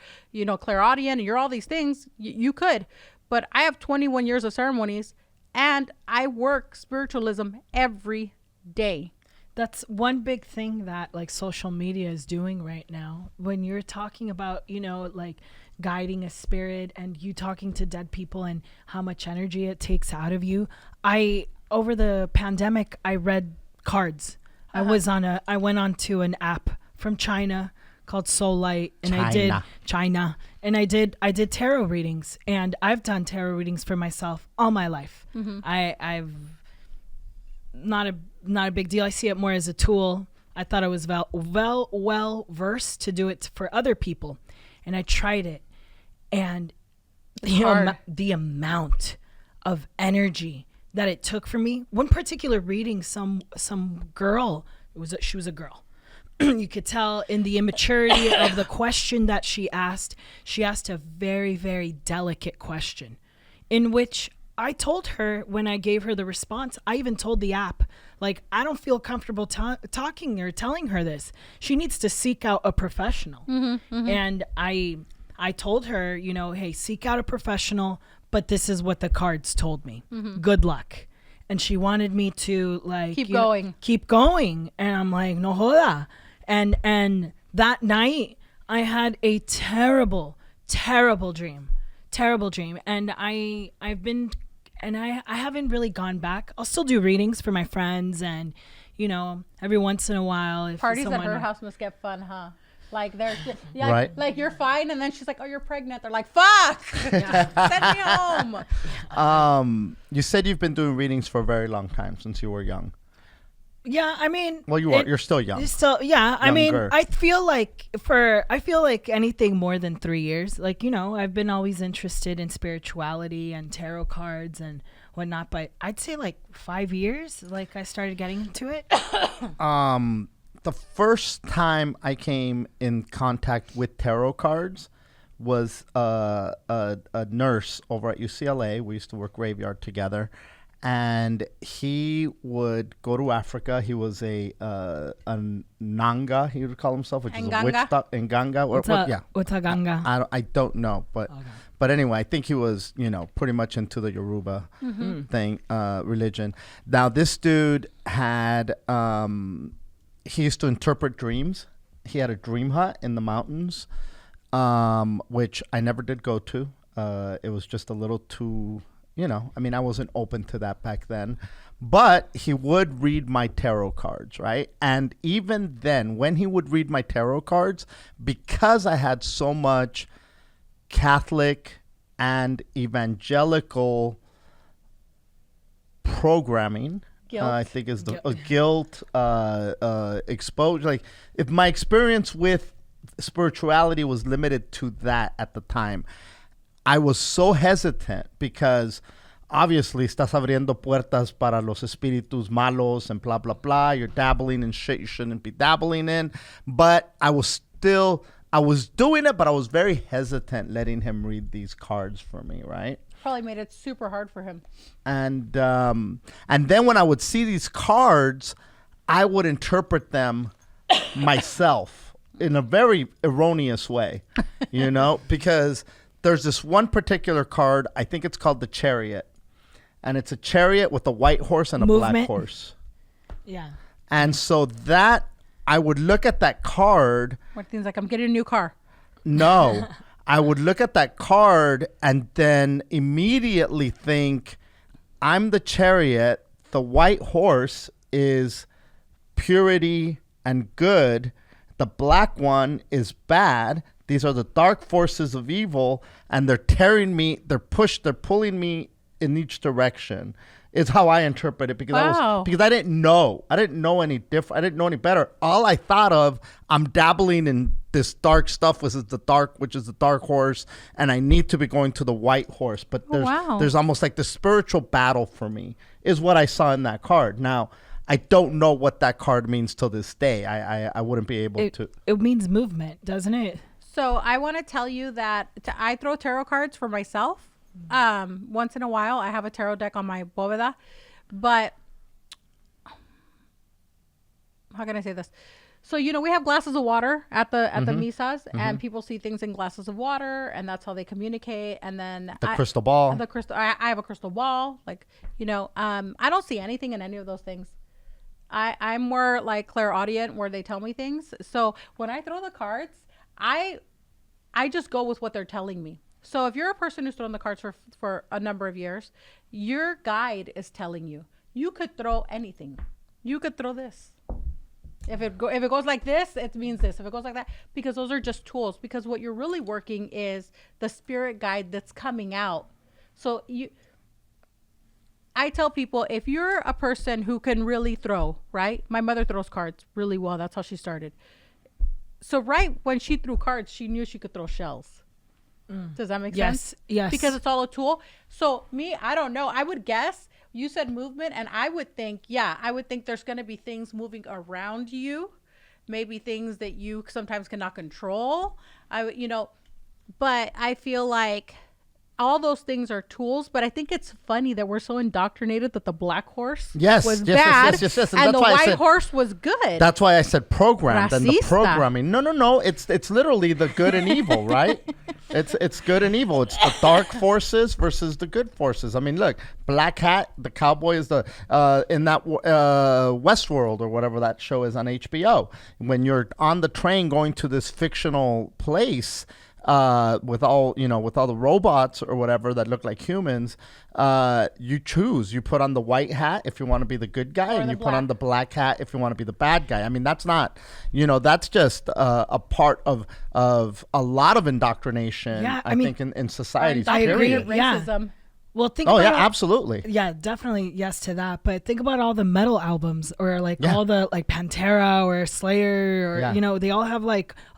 clairaudient and you're all these things, you could. But I have 21 years of ceremonies and I work spiritualism every day. That's one big thing that like social media is doing right now. When you're talking about, like guiding a spirit and you talking to dead people and how much energy it takes out of you. Over the pandemic, I read cards. I went onto an app from China called Soul Light, and I did tarot readings, and I've done tarot readings for myself all my life. Mm-hmm. I've not a big deal. I see it more as a tool. I thought I was well versed to do it for other people, and I tried it, and the amount of energy that it took for me. One particular reading, some girl, she was a girl. You could tell in the immaturity of the question that she asked a very, very delicate question in which I told her when I gave her the response, I even told the app, like, I don't feel comfortable talking or telling her this. She needs to seek out a professional. Mm-hmm, mm-hmm. And I told her, hey, seek out a professional, but this is what the cards told me. Mm-hmm. Good luck. And she wanted me to like keep going. And I'm like, no joda. And that night I had a terrible dream. And I haven't really gone back. I'll still do readings for my friends and, every once in a while. If parties at her house must get fun, huh? Like they're right. Like you're fine, and then she's like, "Oh, you're pregnant." They're like, "Fuck, send me home." You said you've been doing readings for a very long time, since you were young. Yeah, I mean, well, you're still young. Yeah. I mean, I feel like anything more than 3 years, like, I've been always interested in spirituality and tarot cards and whatnot. But I'd say like 5 years, like I started getting into it. The first time I came in contact with tarot cards was a nurse over at UCLA. We used to work graveyard together, and he would go to Africa. He was a Nanga, he would call himself, which is a witch doctor. Nganga. What's a Ganga? I don't know, but okay. But anyway, I think he was, pretty much into the Yoruba thing, religion. Now, this dude had... he used to interpret dreams. He had a dream hut in the mountains, which I never did go to. It was just a little too, I wasn't open to that back then. But he would read my tarot cards, right? And even then, when he would read my tarot cards, because I had so much Catholic and evangelical programming, I think is the guilt, exposure. Like, if my experience with spirituality was limited to that at the time, I was so hesitant because obviously estás abriendo puertas para los espíritus malos and blah, blah, blah. You're dabbling in shit you shouldn't be dabbling in. But I was doing it, but I was very hesitant letting him read these cards for me, right? Probably made it super hard for him. And then when I would see these cards, I would interpret them myself in a very erroneous way, because there's this one particular card. I think it's called the Chariot, and it's a chariot with a white horse and a black horse. Yeah. And so that I would look at that card. Martin's like, I'm getting a new car. No, I would look at that card and then immediately think, I'm the chariot. The white horse is purity and good. The black one is bad. These are the dark forces of evil, and they're tearing me. They're pulling me in each direction. Is how I interpret it, because I didn't know. I didn't know any different. I didn't know any better. All I thought of, I'm dabbling in this dark stuff, which is the dark horse, and I need to be going to the white horse. But there's almost like the spiritual battle for me is what I saw in that card. Now, I don't know what that card means till this day. I wouldn't be able to. It means movement, doesn't it? So I want to tell you that I throw tarot cards for myself. Once in a while. I have a tarot deck on my bóveda, but how can I say this? So, we have glasses of water at the misas, and people see things in glasses of water, and that's how they communicate. And then the crystal ball. I have a crystal ball. Like, I don't see anything in any of those things. I'm more like clairaudient, where they tell me things. So when I throw the cards, I just go with what they're telling me. So if you're a person who's thrown the cards for a number of years, your guide is telling you, you could throw anything. You could throw this. If it goes like this, it means this. If it goes like that, because those are just tools. Because what you're really working is the spirit guide that's coming out. So I tell people, if you're a person who can really throw, right? My mother throws cards really well. That's how she started. So right when she threw cards, she knew she could throw shells. Does that make sense? Yes. Because it's all a tool. So I don't know. I would guess you said movement, and I would think there's going to be things moving around you, maybe things that you sometimes cannot control. But I feel like all those things are tools, but I think it's funny that we're so indoctrinated that the black horse was bad and the white horse was good. That's why I said programmed. And the programming. No. It's literally the good and evil, right? It's good and evil. It's the dark forces versus the good forces. I mean, look, Black Hat, the cowboy is in that Westworld or whatever that show is on HBO. When you're on the train going to this fictional place, with all the robots or whatever that look like humans, you choose. You put on the white hat if you want to be the good guy, and you put on the black hat if you want to be the bad guy. I mean, that's not, that's just a part of a lot of indoctrination. Yeah, I think in society. I agree. Racism. Yeah. Well, absolutely. Yeah, definitely yes to that. But think about all the metal albums, or all the Pantera or Slayer, or they all have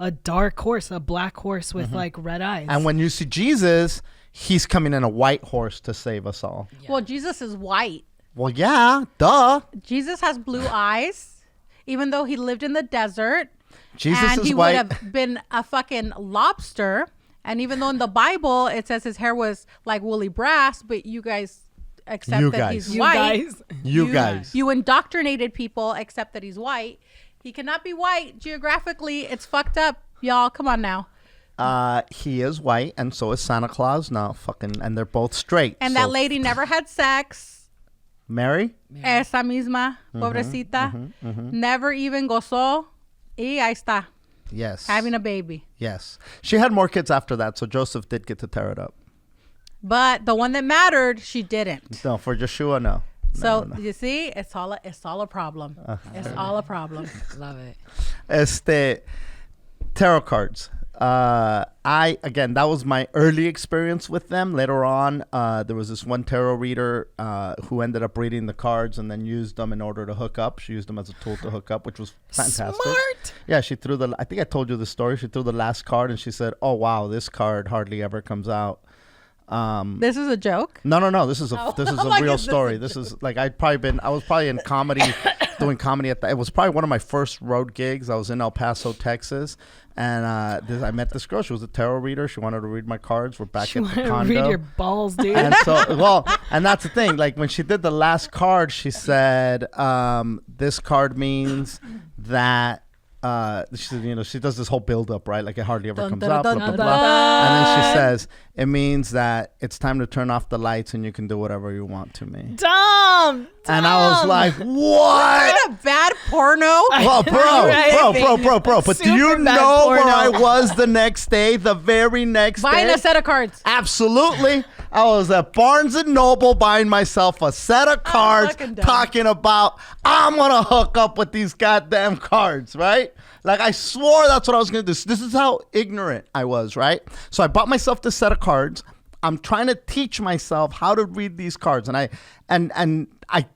a dark horse, a black horse with red eyes. And when you see Jesus, he's coming in a white horse to save us all. Yeah. Well, Jesus is white. Well, yeah, duh. Jesus has blue eyes, even though he lived in the desert. Jesus and is he white. would have been a fucking lobster. And even though in the Bible it says his hair was like woolly brass, but you guys accept that he's white. You guys. You indoctrinated people accept that he's white. He cannot be white geographically. It's fucked up, y'all. Come on now. He is white, and so is Santa Claus. No, and they're both straight. And that lady never had sex. Mary? Esa misma, pobrecita. Never even gozó. Y ahí está. Yes. Having a baby. Yes. She had more kids after that, so Joseph did get to tear it up. But the one that mattered, she didn't. No, for Joshua, no. So, you see, it's all a problem. It's all a problem. Love it. Tarot cards. That was my early experience with them. Later on, there was this one tarot reader who ended up reading the cards and then used them in order to hook up. She used them as a tool to hook up, which was fantastic. Smart. Yeah, she threw I think I told you the story. She threw the last card and she said, "Oh wow, this card hardly ever comes out." This is a joke? No. This is a real story. This is I was probably in comedy, doing comedy it was probably one of my first road gigs. I was in El Paso, Texas, and I met this girl. She was a tarot reader. She wanted to read my cards. We're back at the condo. Read your balls, dude. And and that's the thing. When she did the last card, she said, "This card means that." She said, she does this whole build up, right? Like it hardly ever comes out. Blah, blah, blah. And then she says, it means that it's time to turn off the lights and you can do whatever you want to me. Dumb. And I was like, what? What a bad porno. Well, bro. But do you Super bad know where porno. I was the next day? The very next Buying day? a set of cards. Absolutely. I was at Barnes and Noble buying myself a set of cards, fucking done. talking about I'm gonna hook up with these goddamn cards, right? Like I swore that's what I was gonna do. This is how ignorant I was, right? So I bought myself this set of cards. I'm trying to teach myself how to read these cards, and I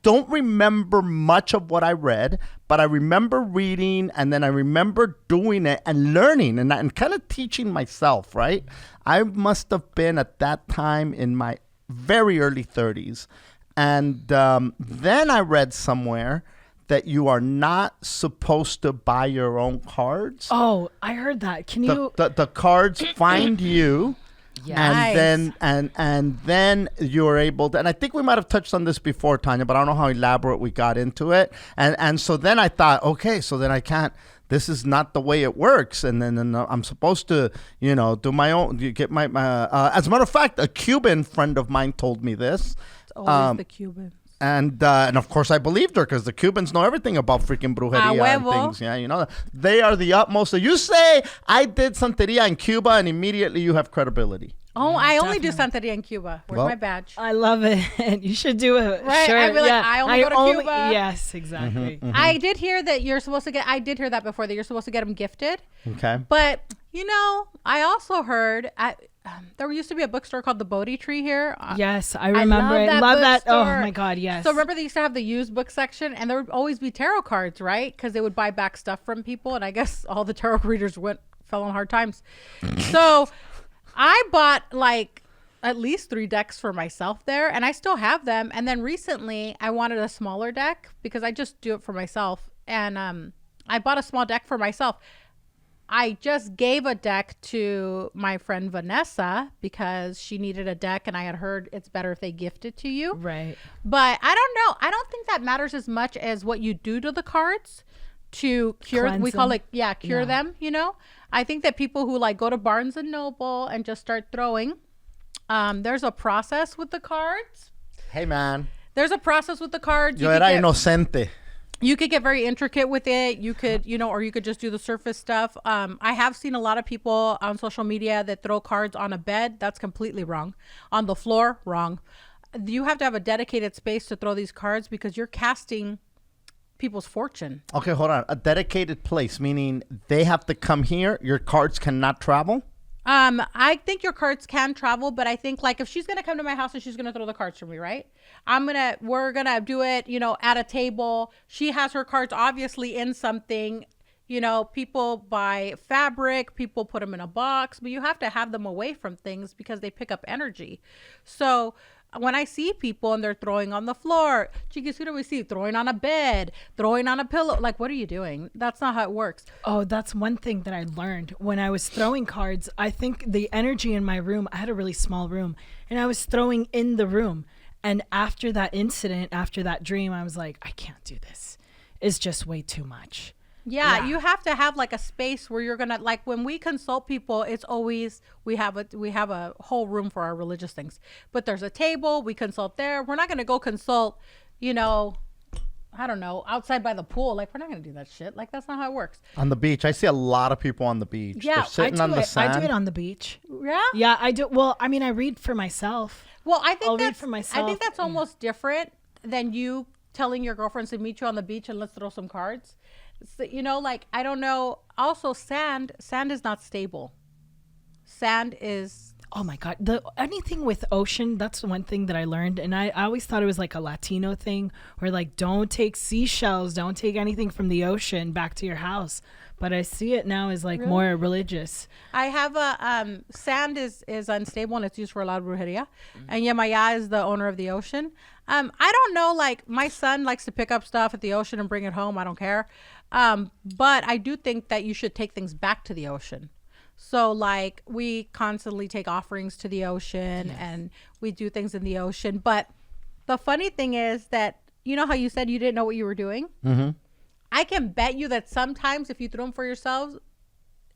don't remember much of what I read, but I remember reading, and then I remember doing it and learning and kind of teaching myself, right? I must have been at that time in my very early 30s. And then I read somewhere that you are not supposed to buy your own cards. Oh, I heard that. Can you? The cards find you. Yes. And then you're able to, and I think we might have touched on this before, Thanya, but I don't know how elaborate we got into it. And so then I thought, okay, so then I can't, this is not the way it works. And then I'm supposed to, do my own, get my as a matter of fact, a Cuban friend of mine told me this. It's always the Cubans. And of course I believed her because the Cubans know everything about freaking brujeria and things. Yeah, they are the utmost. So you say I did Santeria in Cuba and immediately you have credibility. Oh, I only do Santeria in Cuba. Where's my badge? I love it. You should do it. Right, Sure. I'd be like, I only go to Cuba. Yes, exactly. I did hear that you're supposed to get, I did hear that before, that you're supposed to get them gifted. Okay. But, I also heard, there used to be a bookstore called the Bodhi Tree here. Yes, I remember it. Love that. Oh my God, yes. So remember they used to have the used book section, and there would always be tarot cards, right? Because they would buy back stuff from people, and I guess all the tarot readers fell on hard times. So I bought like at least 3 decks for myself there, and I still have them. And then recently I wanted a smaller deck because I just do it for myself, and I bought a small deck for myself. I just gave a deck to my friend Vanessa because she needed a deck, and I had heard it's better if they gift it to you. Right. But I don't know. I don't think that matters as much as what you do to the cards to cure. Cleanse we call them. it, cure them, I think that people who like go to Barnes and Noble and just start throwing, there's a process with the cards. Hey, man. There's a process with the cards. Yo era inocente. You could get very intricate with it. You could, or you could just do the surface stuff. I have seen a lot of people on social media that throw cards on a bed. That's completely wrong. On the floor, wrong. You have to have a dedicated space to throw these cards because you're casting people's fortune. Okay, hold on. A dedicated place, meaning they have to come here. Your cards cannot travel? I think your cards can travel, but I think like if she's going to come to my house and she's going to throw the cards for me, right? We're going to do it, at a table. She has her cards obviously in something, people buy fabric, people put them in a box, but you have to have them away from things because they pick up energy. So when I see people and they're throwing on the floor, Chiki, who do we see? Throwing on a bed, throwing on a pillow. Like, what are you doing? That's not how it works. Oh, that's one thing that I learned when I was throwing cards. I think the energy in my room, I had a really small room, and I was throwing in the room. And after that incident, after that dream, I was like, I can't do this. It's just way too much. Yeah, you have to have like a space where you're gonna, like when we consult people, it's always we have a whole room for our religious things, but there's a table, we consult there. We're not gonna go consult, I don't know, outside by the pool. Like, we're not gonna do that shit. Like, that's not how it works. On the beach, I see a lot of people on the beach. Yeah, they're sitting on the sand. I do it on the beach. Yeah. Yeah, I do. Well, I mean, I read for myself. Well, I think I'll read that's for myself. I think that's almost different than you telling your girlfriends to meet you on the beach and let's throw some cards. So, like, I don't know. Also, sand is not stable. Sand is. Oh my God. Anything with ocean, that's the one thing that I learned. And I always thought it was like a Latino thing where like, don't take seashells, don't take anything from the ocean back to your house. But I see it now as like more religious. I have a, sand is unstable and it's used for a lot of brujeria. And Yamaya is the owner of the ocean. I don't know, like my son likes to pick up stuff at the ocean and bring it home. I don't care. But I do think that you should take things back to the ocean. So like we constantly take offerings to the ocean and we do things in the ocean. But the funny thing is that, how you said you didn't know what you were doing? Mm-hmm. I can bet you that sometimes if you throw them for yourselves,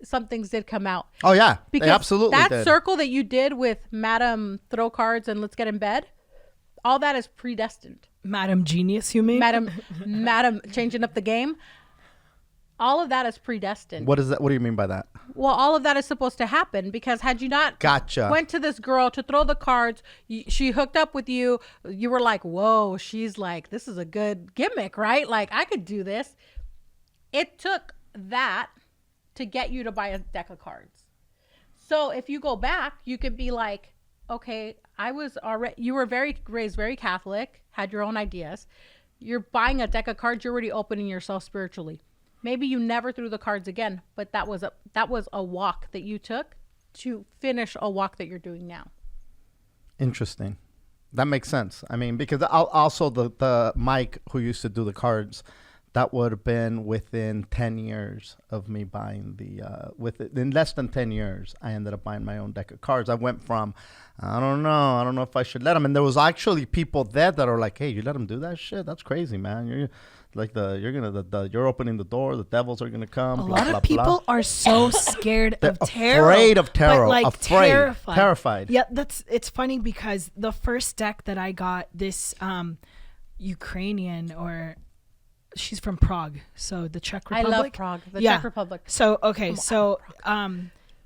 some things did come out. Oh yeah, Because they absolutely that did. circle that you did with Madam Throw Cards and Let's Get in Bed, all that is predestined. Madam Genius, you mean? Madam changing up the game. All of that is predestined. What is that? What do you mean by that? Well, all of that is supposed to happen because had you not went to this girl to throw the cards, she hooked up with you. You were like, whoa, she's like, this is a good gimmick, right? Like, I could do this. It took that to get you to buy a deck of cards. So if you go back, you could be like, okay, you were raised very Catholic, had your own ideas. You're buying a deck of cards. You're already opening yourself spiritually. Maybe you never threw the cards again, but that was a walk that you took to finish a walk that you're doing now. Interesting. That makes sense. I mean, because also the Mike who used to do the cards, that would have been within 10 years of me buying in less than 10 years, I ended up buying my own deck of cards. I went from, I don't know if I should let them. And there was actually people there that are like, hey, you let them do that shit? That's crazy, man. You're like you're opening the door. The devils are gonna come. A lot of people are so scared of tarot. Afraid of tarot. But Terrified. Yeah, it's funny because the first deck that I got, this Ukrainian, or she's from Prague, so the Czech Republic. I love Prague, Czech Republic. So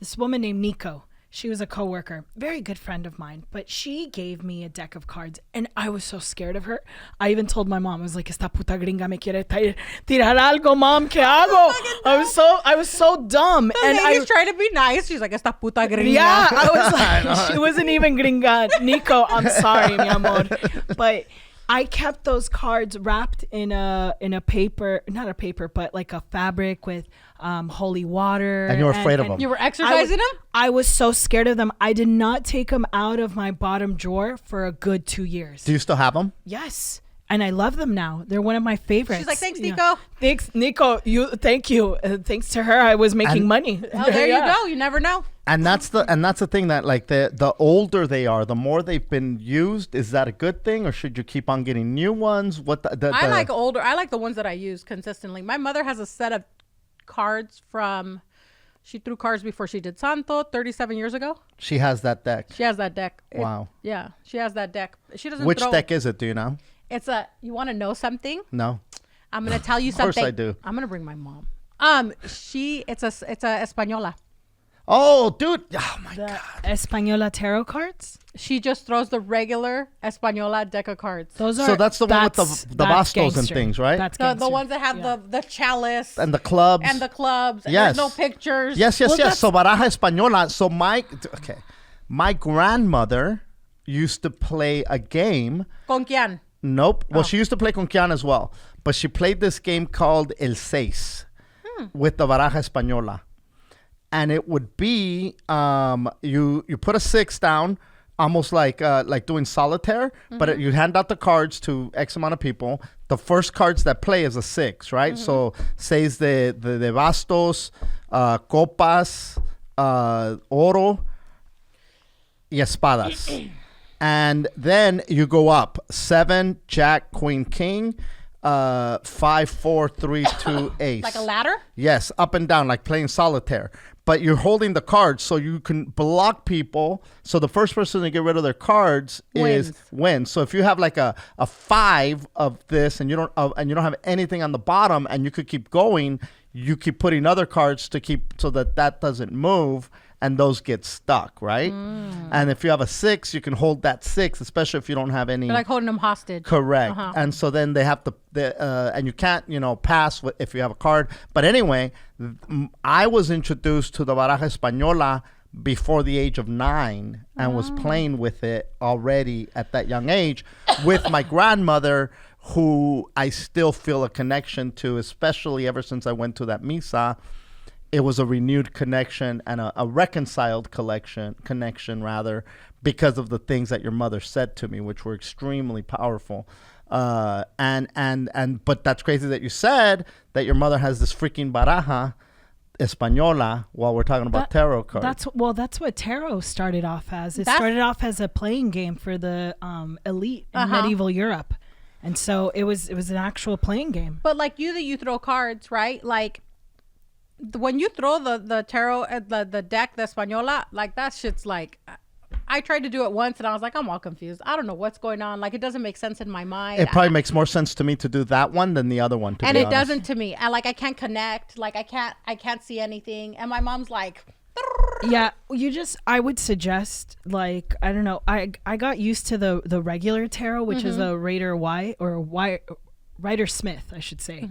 this woman named Nico. She was a coworker, very good friend of mine, but she gave me a deck of cards, and I was so scared of her. I even told my mom, I was like, "Esta puta gringa me quiere tirar algo, mom, ¿qué hago?" I was so dumb. The and lady's trying to be nice. She's like, "Esta puta gringa." Yeah, I was like, she wasn't even gringa. Nico, I'm sorry, mi amor, but I kept those cards wrapped in a paper, not a paper, but like a fabric with holy water. And you were afraid of them. You were exercising them? I was so scared of them. I did not take them out of my bottom drawer for a good 2 years. Do you still have them? Yes. And I love them now. They're one of my favorites. She's like, thanks, Nico. Yeah. Thanks, Nico. Thank you. Thanks to her, I was making money. Oh, there you go. You never know. And that's the thing that, like, the older they are, the more they've been used. Is that a good thing, or should you keep on getting new ones? I like older. I like the ones that I use consistently. My mother has a set of cards from. She threw cards before she did Santo 37 years ago. She has that deck. She has that deck. Wow. Yeah, she has that deck. She doesn't. Which deck is it? Do you know? You want to know something? No. I'm gonna tell you something. Of course I do. I'm gonna bring my mom. It's a Española. Oh, dude. Oh my God. Española tarot cards? She just throws the regular Española deck of cards. So that's the one with the bastos and things, right? That's the ones that have the chalice and the clubs. And yes. There's no pictures. Yes. So Baraja Española. So my grandmother used to play a game. ¿Con quién? Nope. Well, she used to play con quién as well. But she played this game called El Seis with the Baraja Española. And it would be you put a 6 down, almost like doing solitaire, but you hand out the cards to X amount of people. The first cards that play is a 6, right? So seis de bastos, copas, oro, y espadas. And then you go up 7, Jack, Queen, King, 5, 4, 3, 2, ace. Like a ladder? Yes, up and down, like playing solitaire. But you're holding the cards so you can block people. So the first person to get rid of their cards wins. So if you have like a 5 of this and you don't have anything on the bottom and you could keep going, you keep putting other cards to keep so that doesn't move. And those get stuck, right? And if you have a 6, you can hold that 6, especially if you don't have any. They're like holding them hostage. Correct. And so then they have to, and you can't, pass if you have a card. But anyway, I was introduced to the Baraja Española before the age of 9 and was playing with it already at that young age with my grandmother, who I still feel a connection to, especially ever since I went to that misa. It was a renewed connection and a reconciled connection because of the things that your mother said to me, which were extremely powerful. But that's crazy that you said that your mother has this freaking Baraja Española while we're talking about tarot cards. That's what tarot started off as. It started off as a playing game for the elite in medieval Europe. And so it was an actual playing game. But like you throw cards, right? Like, when you throw the tarot at the deck, the Española, like that shit's like, I tried to do it once and I was like, I'm all confused. I don't know what's going on. Like, it doesn't make sense in my mind. It probably makes more sense to me to do that one than the other one. And it doesn't to me. I can't connect. Like, I can't see anything. And my mom's like, yeah, I would suggest, like, I don't know. I got used to the regular tarot, which is the Rider Smith, I should say.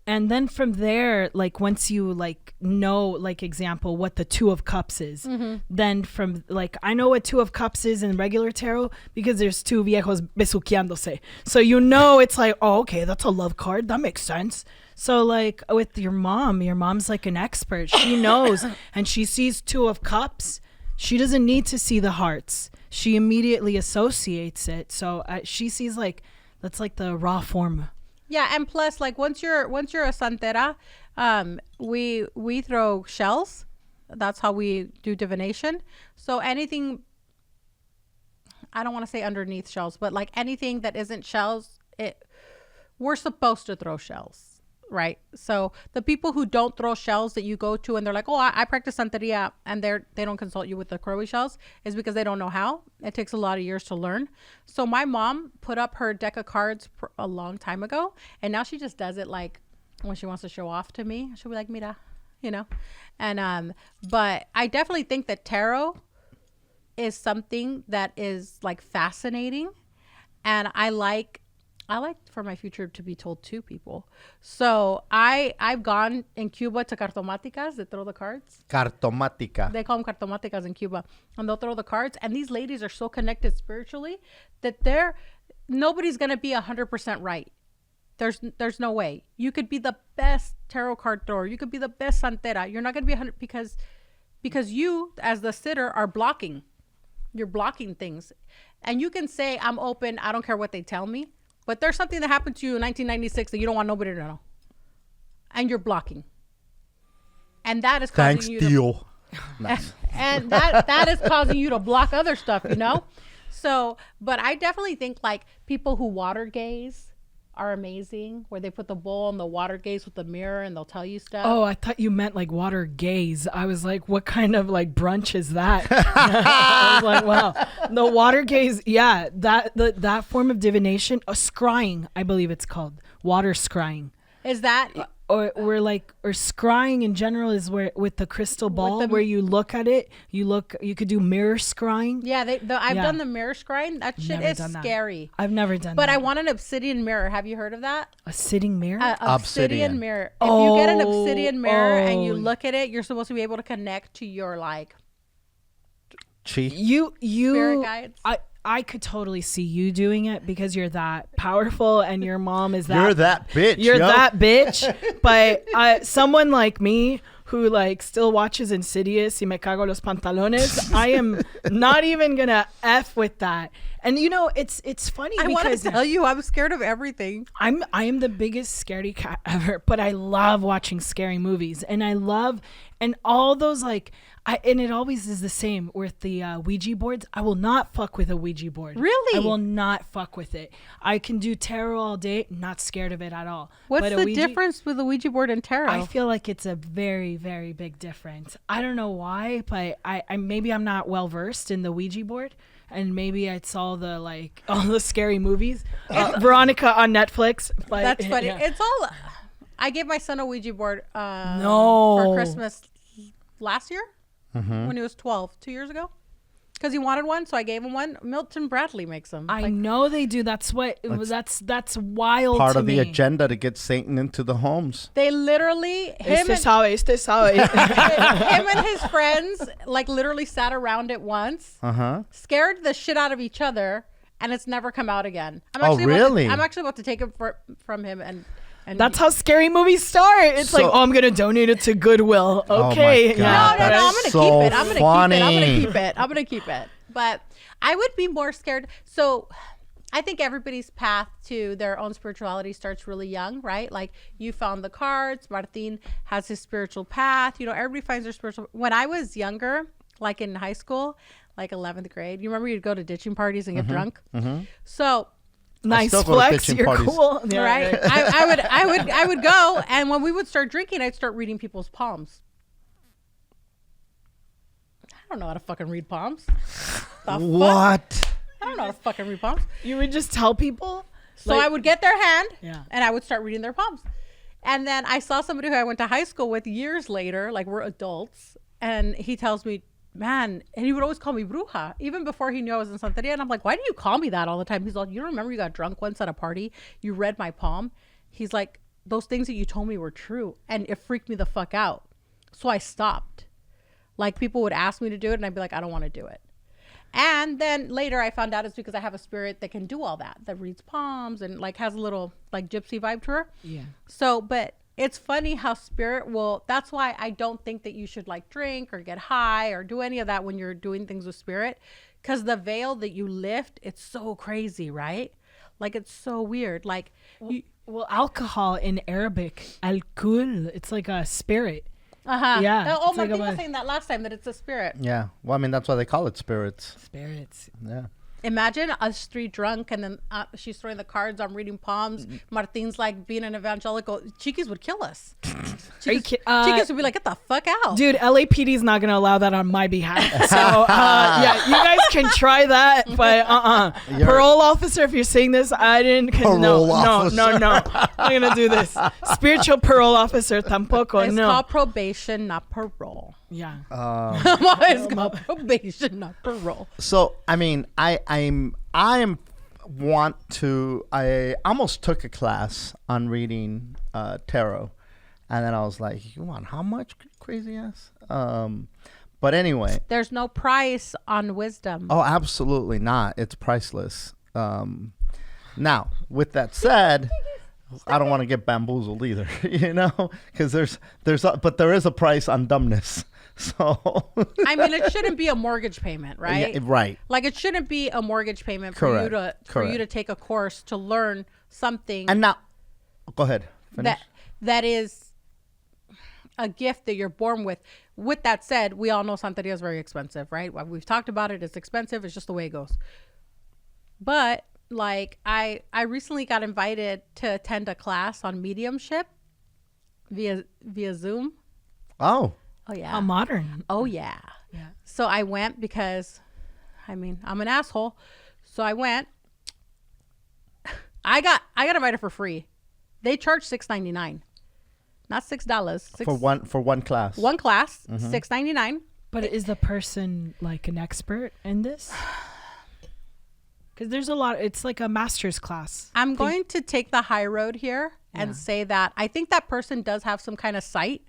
And then from there, like, once you like know, like, example, what the Two of Cups is, then from, like, I know what Two of Cups is in regular tarot because there's two viejos besuqueándose. So you know, it's like, oh, okay, that's a love card. That makes sense. So, like, with your mom's like an expert. She knows, and she sees Two of Cups. She doesn't need to see the hearts. She immediately associates it. So she sees, like, that's like the raw form. Yeah, and plus, like, once you're a santera, we throw shells. That's how we do divination. So anything, I don't want to say underneath shells, but like anything that isn't shells, we're supposed to throw shells, right? So the people who don't throw shells that you go to and they're like, oh, I practice santeria, and they don't consult you with the crowy shells, is because they don't know how. It takes a lot of years to learn. So my mom put up her deck of cards a long time ago, and now she just does it like when she wants to show off to me. She'll be like, mira, you know. And but I definitely think that tarot is something that is like fascinating, and I like for my future to be told to people. So I've gone in Cuba to cartomáticas that throw the cards. Cartomática. They call them cartomáticas in Cuba. And they'll throw the cards. And these ladies are so connected spiritually that nobody's going to be 100% right. There's no way. You could be the best tarot card thrower. You could be the best santera. You're not going to be 100 because you, as the sitter, are blocking. You're blocking things. And you can say, I'm open. I don't care what they tell me. But there's something that happened to you in 1996 that you don't want nobody to know. And you're blocking. And that is causing Thanks, you Dio. and that is causing you to block other stuff, you know? So, but I definitely think like people who water gaze are amazing, where they put the bowl in the water gaze with the mirror and they'll tell you stuff. Oh, I thought you meant like water gaze. I was like, what kind of like brunch is that? I was like, wow. The water gaze, yeah, that form of divination, scrying, I believe it's called. Water scrying. Is that or scrying in general is where with the crystal ball where you look at it, you could do mirror scrying. Yeah, I've done the mirror scrying. That shit is scary. I've never done that. But I want an obsidian mirror. Have you heard of that? A sitting mirror? Obsidian mirror. If you get an obsidian mirror and you look at it, you're supposed to be able to connect to your like spirit guides. I could totally see you doing it because you're that powerful and your mom is that. You're that bitch. You're that bitch. But someone like me who like still watches Insidious y me cago los pantalones, I am not even gonna F with that. And you know, it's funny I because want to tell you, I'm scared of everything. I am the biggest scaredy cat ever, but I love watching scary movies, and all those like. And it always is the same with the Ouija boards. I will not fuck with a Ouija board. Really? I will not fuck with it. I can do tarot all day, not scared of it at all. What's the difference with the Ouija board and tarot? I feel like it's a very, very big difference. I don't know why, but I maybe I'm not well versed in the Ouija board, and maybe I saw all the scary movies. Veronica on Netflix. But, that's funny. Yeah. It's all. I gave my son a Ouija board for Christmas last year. When he was 12, 2 years ago, because he wanted one, so I gave him one. Milton Bradley makes them. I know they do. That's wild. Part to of the me. agenda to get Satan into the homes. They literally him and his friends like literally sat around it once, scared the shit out of each other, and it's never come out again. I'm actually about to take it from him and that's how scary movies start. It's like, I'm gonna donate it to Goodwill. Okay, oh my God, no, I'm gonna keep it. I'm gonna keep it. But I would be more scared. So I think everybody's path to their own spirituality starts really young, right? Like you found the cards. Martin has his spiritual path. You know, everybody finds their spiritual. When I was younger, like in high school, like 11th grade, you remember you'd go to ditching parties and get drunk. So Nice still go to flex. kitchen You're parties. cool. Yeah, right? I would go, and when we would start drinking, I'd start reading people's palms. I don't know how to fucking read palms. The What? fuck? I don't know how to fucking read palms. You would just tell people. So I would get their hand, Yeah. and I would start reading their palms. And then I saw somebody who I went to high school with years later, like we're adults, and he tells me, man, and he would always call me bruja, even before he knew I was in Santeria. And I'm like, why do you call me that all the time? He's like, you don't remember you got drunk once at a party? You read my palm? He's like, those things that you told me were true. And it freaked me the fuck out. So I stopped. Like, people would ask me to do it, and I'd be like, I don't want to do it. And then later I found out it's because I have a spirit that can do all that reads palms and like has a little like gypsy vibe to her. Yeah. So, but it's funny how spirit will, that's why I don't think that you should like drink or get high or do any of that when you're doing things with spirit. Because the veil that you lift, it's so crazy, right? Like, it's so weird. Like, Well, alcohol in Arabic, alcohol, it's like a spirit. uh-huh. Yeah, Oh, it's like Martin was a- saying that last time, that it's a spirit. Yeah. Well, I mean, that's why they call it spirits. Spirits. Yeah. Imagine us three drunk, and then she's throwing the cards. I'm reading palms. Martin's like being an evangelical. Chiquis would kill us. Are you Chiquis would be like, get the fuck out. Dude, LAPD is not going to allow that on my behalf. So, yeah, you guys can try that, but Parole officer, if you're seeing this, I didn't. Parole no, officer. no. I'm going to do this. Spiritual parole officer, tampoco. It's no. called probation, not parole. Yeah. It's called probation, not parole. So I mean, I almost took a class on reading tarot, and then I was like, you want how much, crazy ass? But anyway. There's no price on wisdom. Oh, absolutely not. It's priceless. Now, with that said, I don't want to get bamboozled either, you know, because but there is a price on dumbness. So I mean, it shouldn't be a mortgage payment, right? Yeah, right. Like, it shouldn't be a mortgage payment Correct. for you to take a course to learn something. And now, go ahead. Finish. that is a gift that you're born with. With that said, we all know Santeria is very expensive, right? We've talked about it. It's expensive. It's just the way it goes. But like, I recently got invited to attend a class on mediumship via Zoom. Oh. Oh yeah. How modern. Oh yeah. Yeah. So I went because, I mean, I'm an asshole. So I went. I got invited for free. They charge $6.99, not $6. For one class. One class, $6.99. But is the person like an expert in this? Because there's a lot. It's like a master's class. I'm going to take the high road here and say that I think that person does have some kind of sight,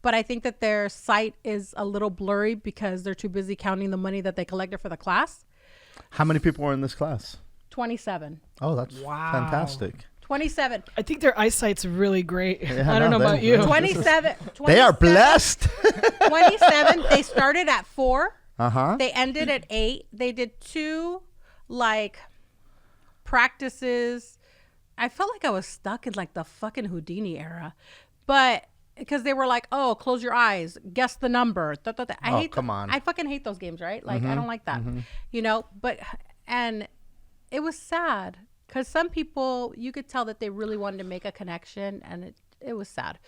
but I think that their sight is a little blurry because they're too busy counting the money that they collected for the class. How many people were in this class? 27. Oh, that's fantastic. 27. I think their eyesight's really great. Yeah, I don't know no, about you. 27. They are blessed. 27. They started at 4. Uh-huh. They ended at 8. They did 2 like practices. I felt like I was stuck in like the fucking Houdini era, but because they were like, oh, close your eyes, guess the number. Come on. I fucking hate those games, right? Like, I don't like that, you know. But and it was sad because some people, you could tell that they really wanted to make a connection, and it was sad.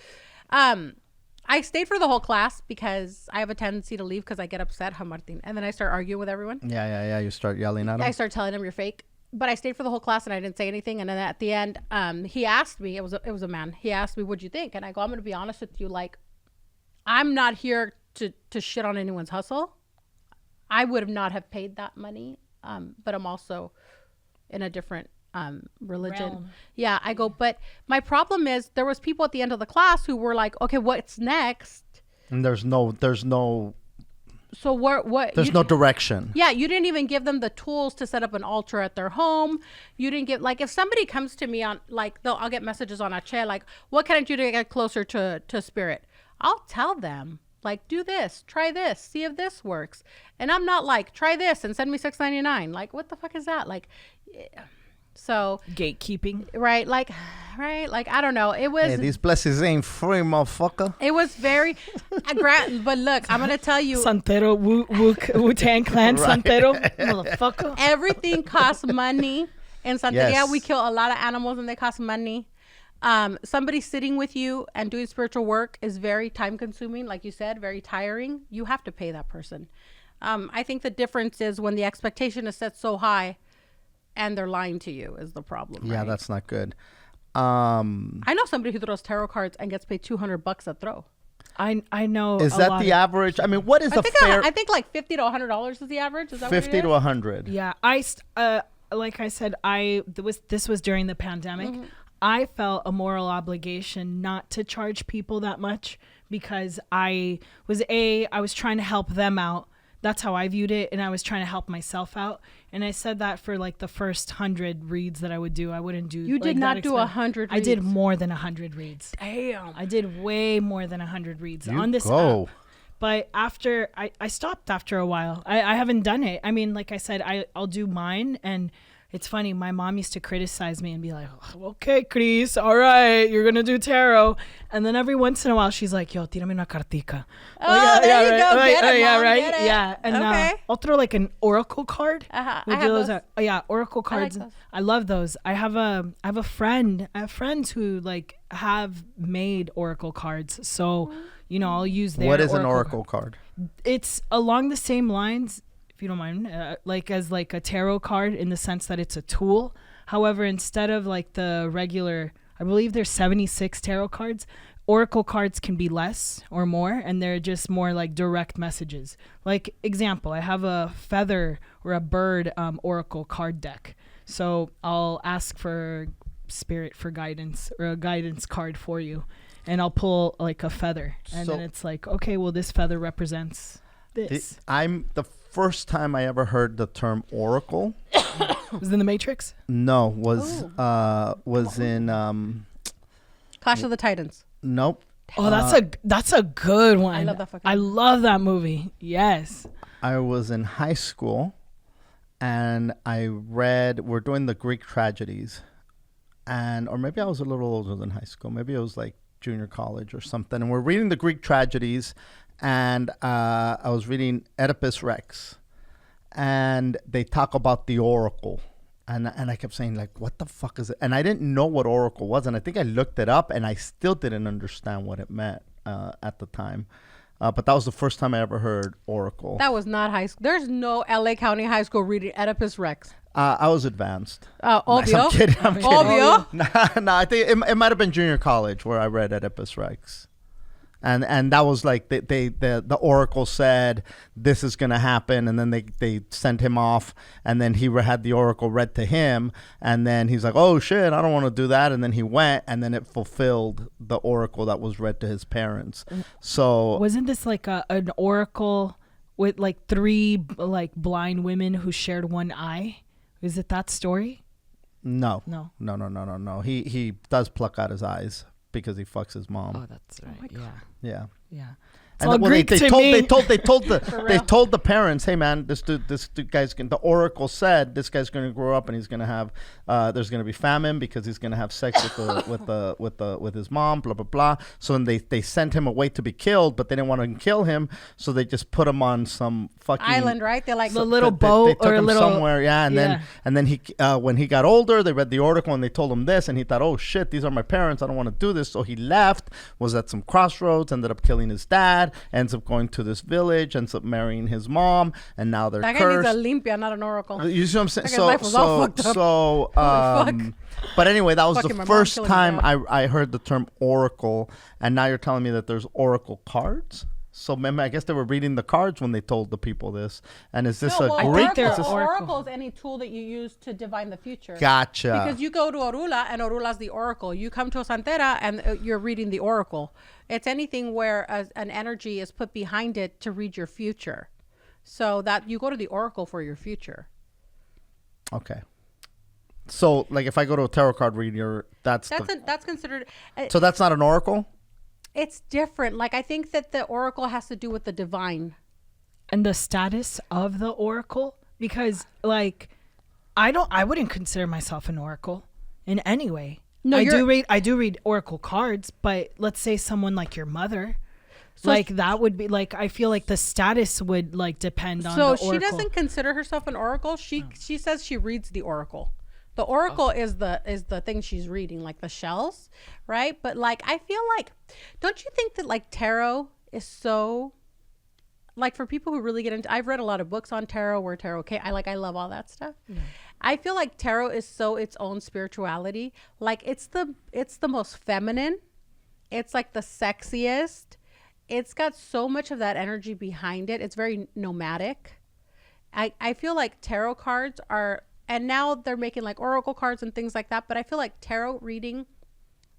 I stayed for the whole class because I have a tendency to leave because I get upset, Martin, and then I start arguing with everyone. Yeah. You start yelling at them. I start telling them you're fake. But I stayed for the whole class and I didn't say anything. And then at the end, he asked me, it was a man. He asked me, what'd you think? And I go, I'm going to be honest with you. Like, I'm not here to shit on anyone's hustle. I would not have paid that money. But I'm also in a different religion. Realm. Yeah, I go, but my problem is there was people at the end of the class who were like, okay, what's next? And there's no So what? There's no direction. Yeah, you didn't even give them the tools to set up an altar at their home. You didn't get, like, if somebody comes to me on, like, I'll get messages on Ache, like, what can I do to get closer to spirit? I'll tell them, like, do this, try this, see if this works. And I'm not like, try this and send me $6.99. Like, what the fuck is that? Like, so Gatekeeping. right, like, I don't know. It was. Hey, these blessings ain't free, motherfucker. It was very, but look, I'm gonna tell you, Santero, Wu-Tang Clan, Right. Santero, motherfucker. everything costs money, In Santeria, we kill a lot of animals and they cost money. Somebody sitting with you and doing spiritual work is very time consuming, like you said, very tiring. You have to pay that person. I think the difference is when the expectation is set so high and they're lying to you is the problem. Yeah, right? that's not good. I know somebody who throws tarot cards and gets paid $200 a throw. I know. Is that the average? I mean, what is the fair? I think like $50 to $100 is the average. Is that 50 to 100. Yeah, like I said, this was during the pandemic. Mm-hmm. I felt a moral obligation not to charge people that much because I was trying to help them out. That's how I viewed it, and I was trying to help myself out. And I said that for like the first 100 reads that I would do, I wouldn't do. You did not do 100 reads. I did more than 100 reads. Damn. I did way more than 100 reads You on this go. app. But after I stopped after a while. I haven't done it. I mean, like I said, I'll do mine, and it's funny. My mom used to criticize me and be like, oh, "Okay, Chris, all right, you're gonna do tarot." And then every once in a while, she's like, "Yo, tírame una cartica." Oh, there you go. Right, Get it, yeah, Mom, right, get it. yeah. And Okay. I'll throw like an oracle card. Uh-huh. We I do have those. Yeah, oracle cards. those. I love those. I have friends who like have made oracle cards. So I'll use their. What is an oracle card? It's along the same lines, if you don't mind, like as like a tarot card in the sense that it's a tool. However, instead of like the regular, I believe there's 76 tarot cards. Oracle cards can be less or more, and they're just more like direct messages. Like example, I have a feather or a bird oracle card deck. So I'll ask for spirit for guidance or a guidance card for you. And I'll pull like a feather, and then it's like, okay, well, this feather represents this. I'm the first time I ever heard the term oracle. Was it in the Matrix? No, was in Clash of the Titans. nope. Oh, that's a good one. I love that fucking I love that movie. Yes. I was in high school, and we're doing the Greek tragedies, or maybe I was a little older than high school. Maybe it was like junior college or something, and we're reading the Greek tragedies, and I was reading Oedipus Rex, and they talk about the oracle, and I kept saying like, what the fuck is it? And I didn't know what oracle was, and I think I looked it up, and I still didn't understand what it meant at the time. But that was the first time I ever heard oracle. That was not high school. There's no LA County High School reading Oedipus Rex. I was advanced. Obvio. I'm kidding. Obvio. No, I think it might have been junior college where I read Oedipus Rex. And that was like the oracle said this is gonna happen, and then they sent him off, and then he had the oracle read to him, and then he's like, oh shit, I don't want to do that, and then he went, and then it fulfilled the oracle that was read to his parents. So wasn't this like an oracle with like 3 like blind women who shared one eye? Is it that story? No. He does pluck out his eyes because he fucks his mom. Oh, that's right. Yeah. It's all Greek to me. They told the parents, hey man, this dude guy's the oracle said this guy's going to grow up and he's going to have there's going to be famine because he's going to have sex with his mom, blah blah blah. So then they sent him away to be killed, but they didn't want to kill him, so they just put him on some fucking island, right? They're like the little boat they took or a him little somewhere, and then he when he got older, they read the oracle and they told him this, and he thought, oh shit, these are my parents, I don't want to do this, so he left, was at some crossroads, ended up killing his dad, ends up going to this village, ends up marrying his mom, and now they're that cursed. guy needs a limpia, not an oracle. You see what I'm saying? That guy's life was all fucked up. But anyway, that was Fucking the my mom first killing time his I heard the term oracle, and now you're telling me that there's oracle cards. So I guess they were reading the cards when they told the people this. And is this No, a well, Greek? Oracle is any tool that you use to divine the future. Gotcha. Because you go to Orula, and Orula's the oracle. You come to a Santera, and you're reading the oracle. It's anything where an energy is put behind it to read your future. So that you go to the oracle for your future. Okay. So, like, if I go to a tarot card reader, that's considered. So that's not an oracle? It's different. Like, I think that the oracle has to do with the divine. And the status of the oracle, because like I wouldn't consider myself an oracle in any way. No, I do read oracle cards, but let's say someone like your mother, so like that would be like, I feel like the status would like depend on the oracle. So she doesn't consider herself an oracle. She says she reads the oracle. The oracle is the thing she's reading, like the shells, right? But like I feel like, don't you think that like tarot is so, like for people who really get into, I've read a lot of books on tarot where tarot I love all that stuff. Yeah. I feel like tarot is so its own spirituality. Like it's the most feminine. It's like the sexiest. It's got so much of that energy behind it. It's very nomadic. I feel like tarot cards are, and now they're making like oracle cards and things like that. But I feel like tarot reading,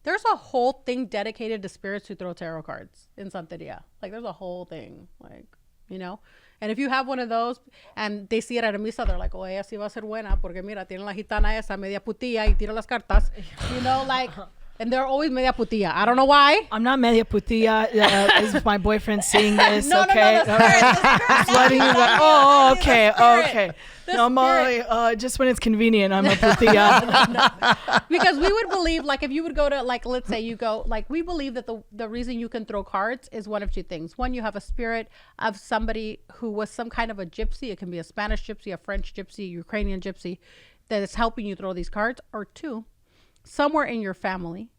there's a whole thing dedicated to spirits who throw tarot cards in Santeria. Like there's a whole thing, like, you know. And if you have one of those and they see it at a misa, they're like, oh, ella sí va a ser buena porque mira, tiene la gitana esa media putilla y tira las cartas, you know, like. And they're always media putilla. I don't know why. I'm not media putilla. Is my boyfriend seeing this? No, okay. the spirit, Letting you go. Oh, okay. No, Molly, just when it's convenient, I'm a putilla. Because we would believe, like, if you would go to, like, let's say you go, like, we believe that the reason you can throw cards is one of two things. One, you have a spirit of somebody who was some kind of a gypsy. It can be a Spanish gypsy, a French gypsy, Ukrainian gypsy that is helping you throw these cards. Or two, somewhere in your family,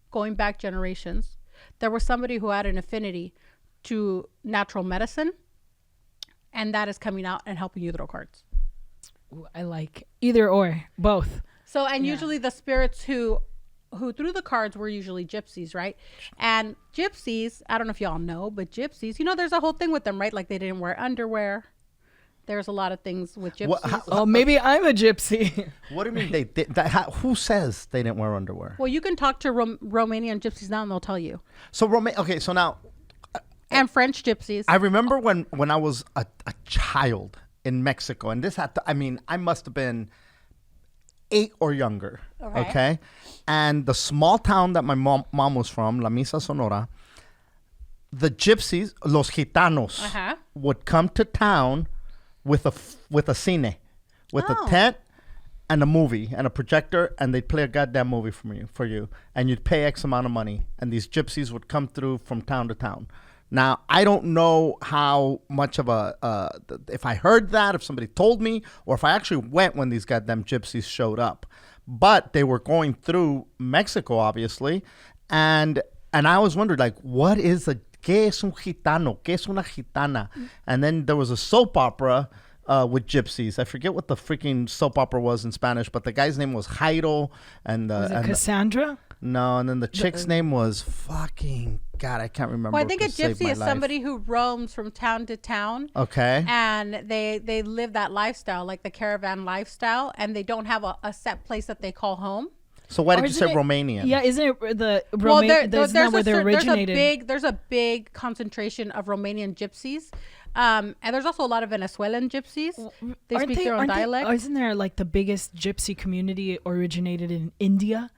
going back generations, there was somebody who had an affinity to natural medicine, and that is coming out and helping you throw cards. Ooh, I like either or, both. So, and usually the spirits who threw the cards were usually gypsies, right? And gypsies, I don't know if y'all know, but gypsies, you know, there's a whole thing with them, right? Like they didn't wear underwear. There's a lot of things with gypsies. Maybe I'm a gypsy. What do you mean they did? Who says they didn't wear underwear? Well, you can talk to Romanian gypsies now and they'll tell you. So okay, so now. And French gypsies. I remember when I was a child in Mexico, and this had to, I mean, I must have been 8 or younger. Okay. And the small town that my mom was from, La Misa, Sonora, the gypsies, los gitanos, would come to town with a cine, with a tent and a movie and a projector, and they'd play a goddamn movie for you, and you'd pay X amount of money, and these gypsies would come through from town to town. Now, I don't know how much of if I heard that, if somebody told me, or if I actually went when these goddamn gypsies showed up, but they were going through Mexico, obviously, and I always wondered, like, what is a ¿Qué es un gitano? ¿Qué es una gitana? And then there was a soap opera with gypsies. I forget what the freaking soap opera was in Spanish, but the guy's name was Jairo. Was it Cassandra? No, and then the chick's name was fucking... God, I can't remember. Well, I think a gypsy is somebody who roams from town to town. Okay. And they live that lifestyle, like the caravan lifestyle, and they don't have a set place that they call home. So why did you say Romanian? Yeah, isn't it isn't that where they originated? There's a big concentration of Romanian gypsies. And there's also a lot of Venezuelan gypsies. They speak their own dialect. Isn't there like the biggest gypsy community originated in India?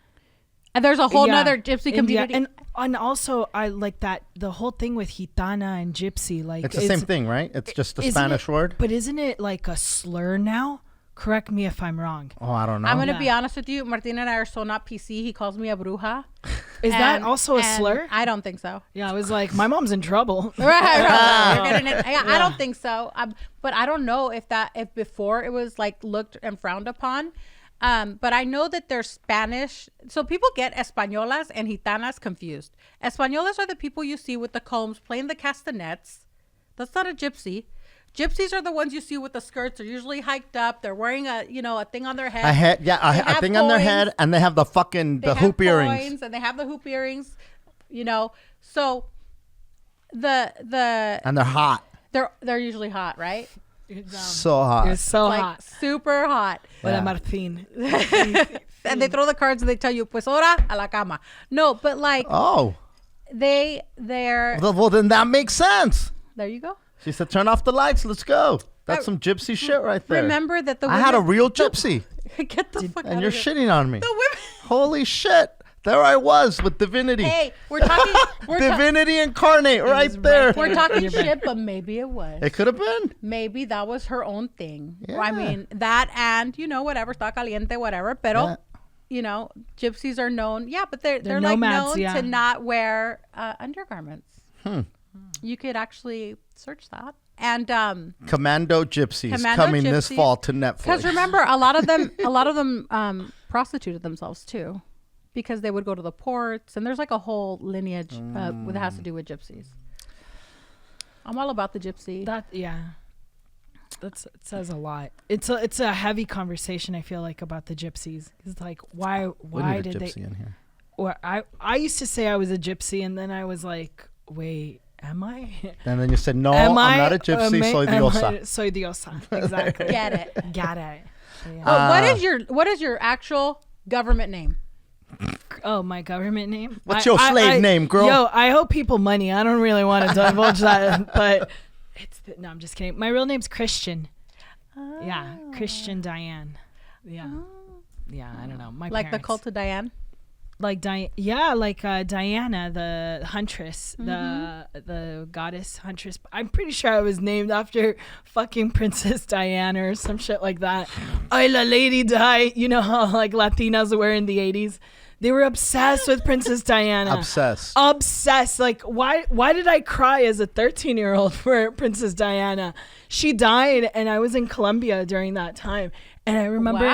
And there's a whole nother gypsy community. And also I like that the whole thing with gitana and gypsy, like it's the same thing, right? It's just a Spanish word. But isn't it like a slur now? Correct me if I'm wrong. Oh, I don't know. I'm going to be honest with you. Martin and I are so not PC. He calls me a bruja. Is that also a slur? I don't think so. Yeah, I was like, my mom's in trouble. Right. I don't think so. But I don't know if before it was like looked and frowned upon. But I know that they're Spanish. So people get españolas and gitanas confused. Españolas are the people you see with the combs playing the castanets. That's not a gypsy. Gypsies are the ones you see with the skirts. They're usually hiked up. They're wearing a thing on their head. A thing on their head, and they have the hoop earrings. And they have the hoop earrings, So and they're hot. They're usually hot, right? So hot. It's so like hot. Super hot. Hola, Martín. And they throw the cards and they tell you, pues ahora a la cama. No, but like, they're. Well, then that makes sense. There you go. She said, turn off the lights. Let's go. That's some gypsy shit right there. Remember that I had a real gypsy. Get the fuck out And you're of here. shitting on me. The women. Holy shit. There I was with divinity. Hey, we're talking. Divinity incarnate right there. We're talking shit, but maybe it was. It could have been. Maybe that was her own thing. Yeah. I mean, that and, whatever, está caliente, whatever. Pero, gypsies are known. Yeah, but they're like nomads, known to not wear undergarments. You could actually search that. And Commando Gypsies Commando coming this Gypsies. fall to Netflix. because remember, a lot of them prostituted themselves too, because they would go to the ports, and there's like a whole lineage that has to do with gypsies. I'm all about the gypsy. It says a lot. It's a heavy conversation, I feel like, about the gypsies. It's like, why did they? In here? Or I used to say I was a gypsy, and then I was like, wait, am I? And then you said, no, I'm not a gypsy, soy diosa. Soy diosa. Exactly. Get it. Got it. Yeah. Well, what is your actual government name? Oh, my government name? What's your slave name, girl? Yo, I owe people money. I don't really want to divulge that, but no, I'm just kidding. My real name's Christian. Oh. Yeah, Christian Diane. Yeah. Yeah, I don't know. My Like parents. the cult of Diane? Like Diana, the huntress, the goddess huntress. I'm pretty sure I was named after fucking Princess Diana or some shit like that. Ay, la Lady Di. You know how like Latinas were in the 80s? They were obsessed with Princess Diana. Obsessed. Like, why did I cry as a 13-year-old for Princess Diana? She died, and I was in Colombia during that time. And I remember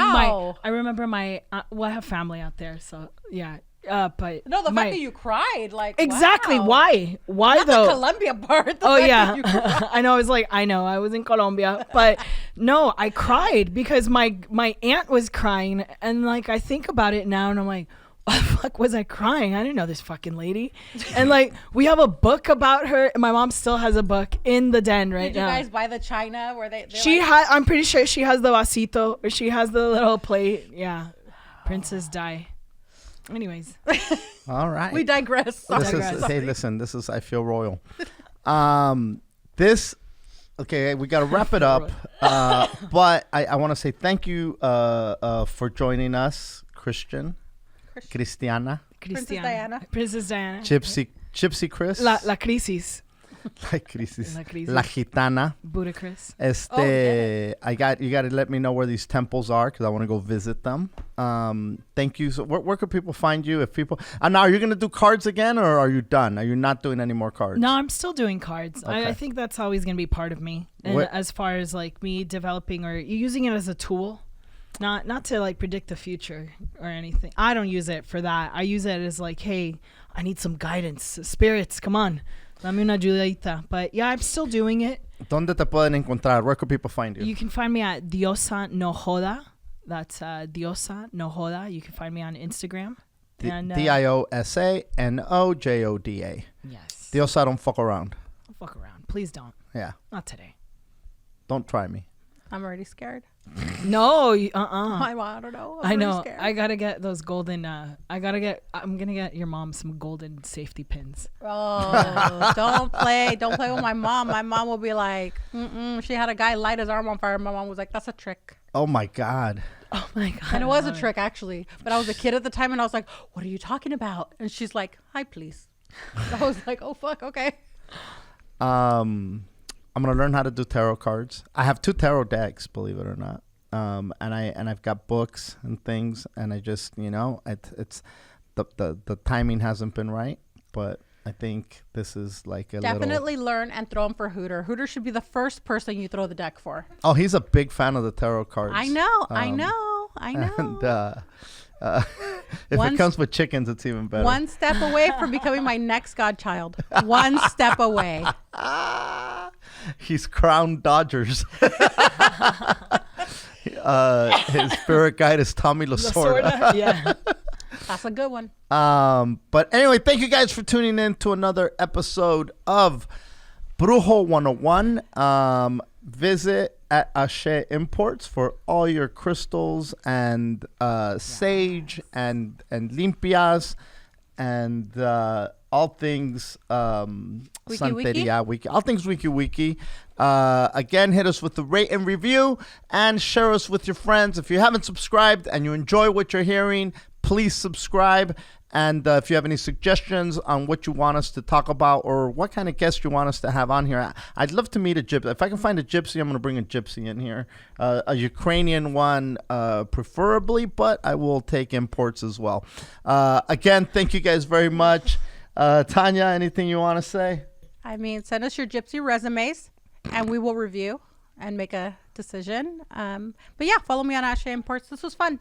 my I have family out there, so yeah. But no, the fact that you cried, like, exactly. Wow. Why Not though? the Colombia part. Oh yeah, I know. I was in Colombia, but no, I cried because my aunt was crying, and like I think about it now, and I'm like, why the fuck was I crying? I didn't know this fucking lady. And like we have a book about her. And my mom still has a book in the den right now. Did you guys buy the china where they? I'm pretty sure she has the vasito, or she has the little plate. Yeah, Princess Di. Anyways, all right. We digress. Hey, listen. This is I feel royal. Okay, we got to wrap it up. But I want to say thank you for joining us, Cristiana. Princess Diana. Gypsy Chris. La crisis. La crisis. La gitana. Buddha Chris. You got to let me know where these temples are because I want to go visit them. Thank you. So where could people find you if people? Now, are you going to do cards again, or are you done? Are you not doing any more cards? No, I'm still doing cards. Okay. I think that's always going to be part of me, and as far as like me developing or using it as a tool. Not to like predict the future or anything. I don't use it for that. I use it as like, hey, I need some guidance. Spirits, come on. Dame una ayudadita. But yeah, I'm still doing it. ¿Dónde te pueden encontrar? Where could people find you? You can find me at Diosa No Joda. That's Diosa No Joda. You can find me on Instagram. DIOSANOJODA. Yes. Diosa, don't fuck around. Don't fuck around. Please don't. Yeah. Not today. Don't try me. I'm already scared. No, I don't know. I know. Scared. I gotta get those golden. I'm gonna get your mom some golden safety pins. Oh, don't play with my mom. My mom will be like, she had a guy light his arm on fire. My mom was like, that's a trick. Oh my God. Oh my God. And it was a trick actually, but I was a kid at the time, and I was like, what are you talking about? And she's like, hi, please. I was like, oh fuck, okay. I'm gonna learn how to do tarot cards. I have 2 tarot decks, believe it or not. And I've got books and things, and I just it's the timing hasn't been right, but I think this is like definitely learn and throw them for Hooter. Hooter should be the first person you throw the deck for. Oh, he's a big fan of the tarot cards. I know. And if it comes with chickens, it's even better. One step away from becoming my next godchild. One step away. He's Crown Dodgers. His spirit guide is Tommy Lasorda. Yeah. That's a good one. But anyway, thank you guys for tuning in to another episode of Brujo 101. Visit at Ashe Imports for all your crystals and sage and limpias and all things Santeria Wiki. All things Wiki. Again, hit us with the rate and review and share us with your friends. If you haven't subscribed and you enjoy what you're hearing, please subscribe. And if you have any suggestions on what you want us to talk about or what kind of guests you want us to have on here, I'd love to meet a gypsy. If I can find a gypsy, I'm going to bring a gypsy in here. A Ukrainian one, preferably, but I will take imports as well. Again, thank you guys very much. Thanya, anything you want to say? I mean, send us your gypsy resumes. and we will review and make a decision. But yeah, follow me on Asha Imports. This was fun.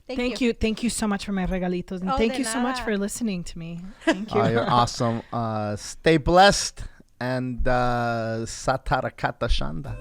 Thank you. Thank you so much for my regalitos. And Oh, thank de you so much nada. for listening to me. Thank you. You're awesome. Stay blessed and Satarakata Shanda.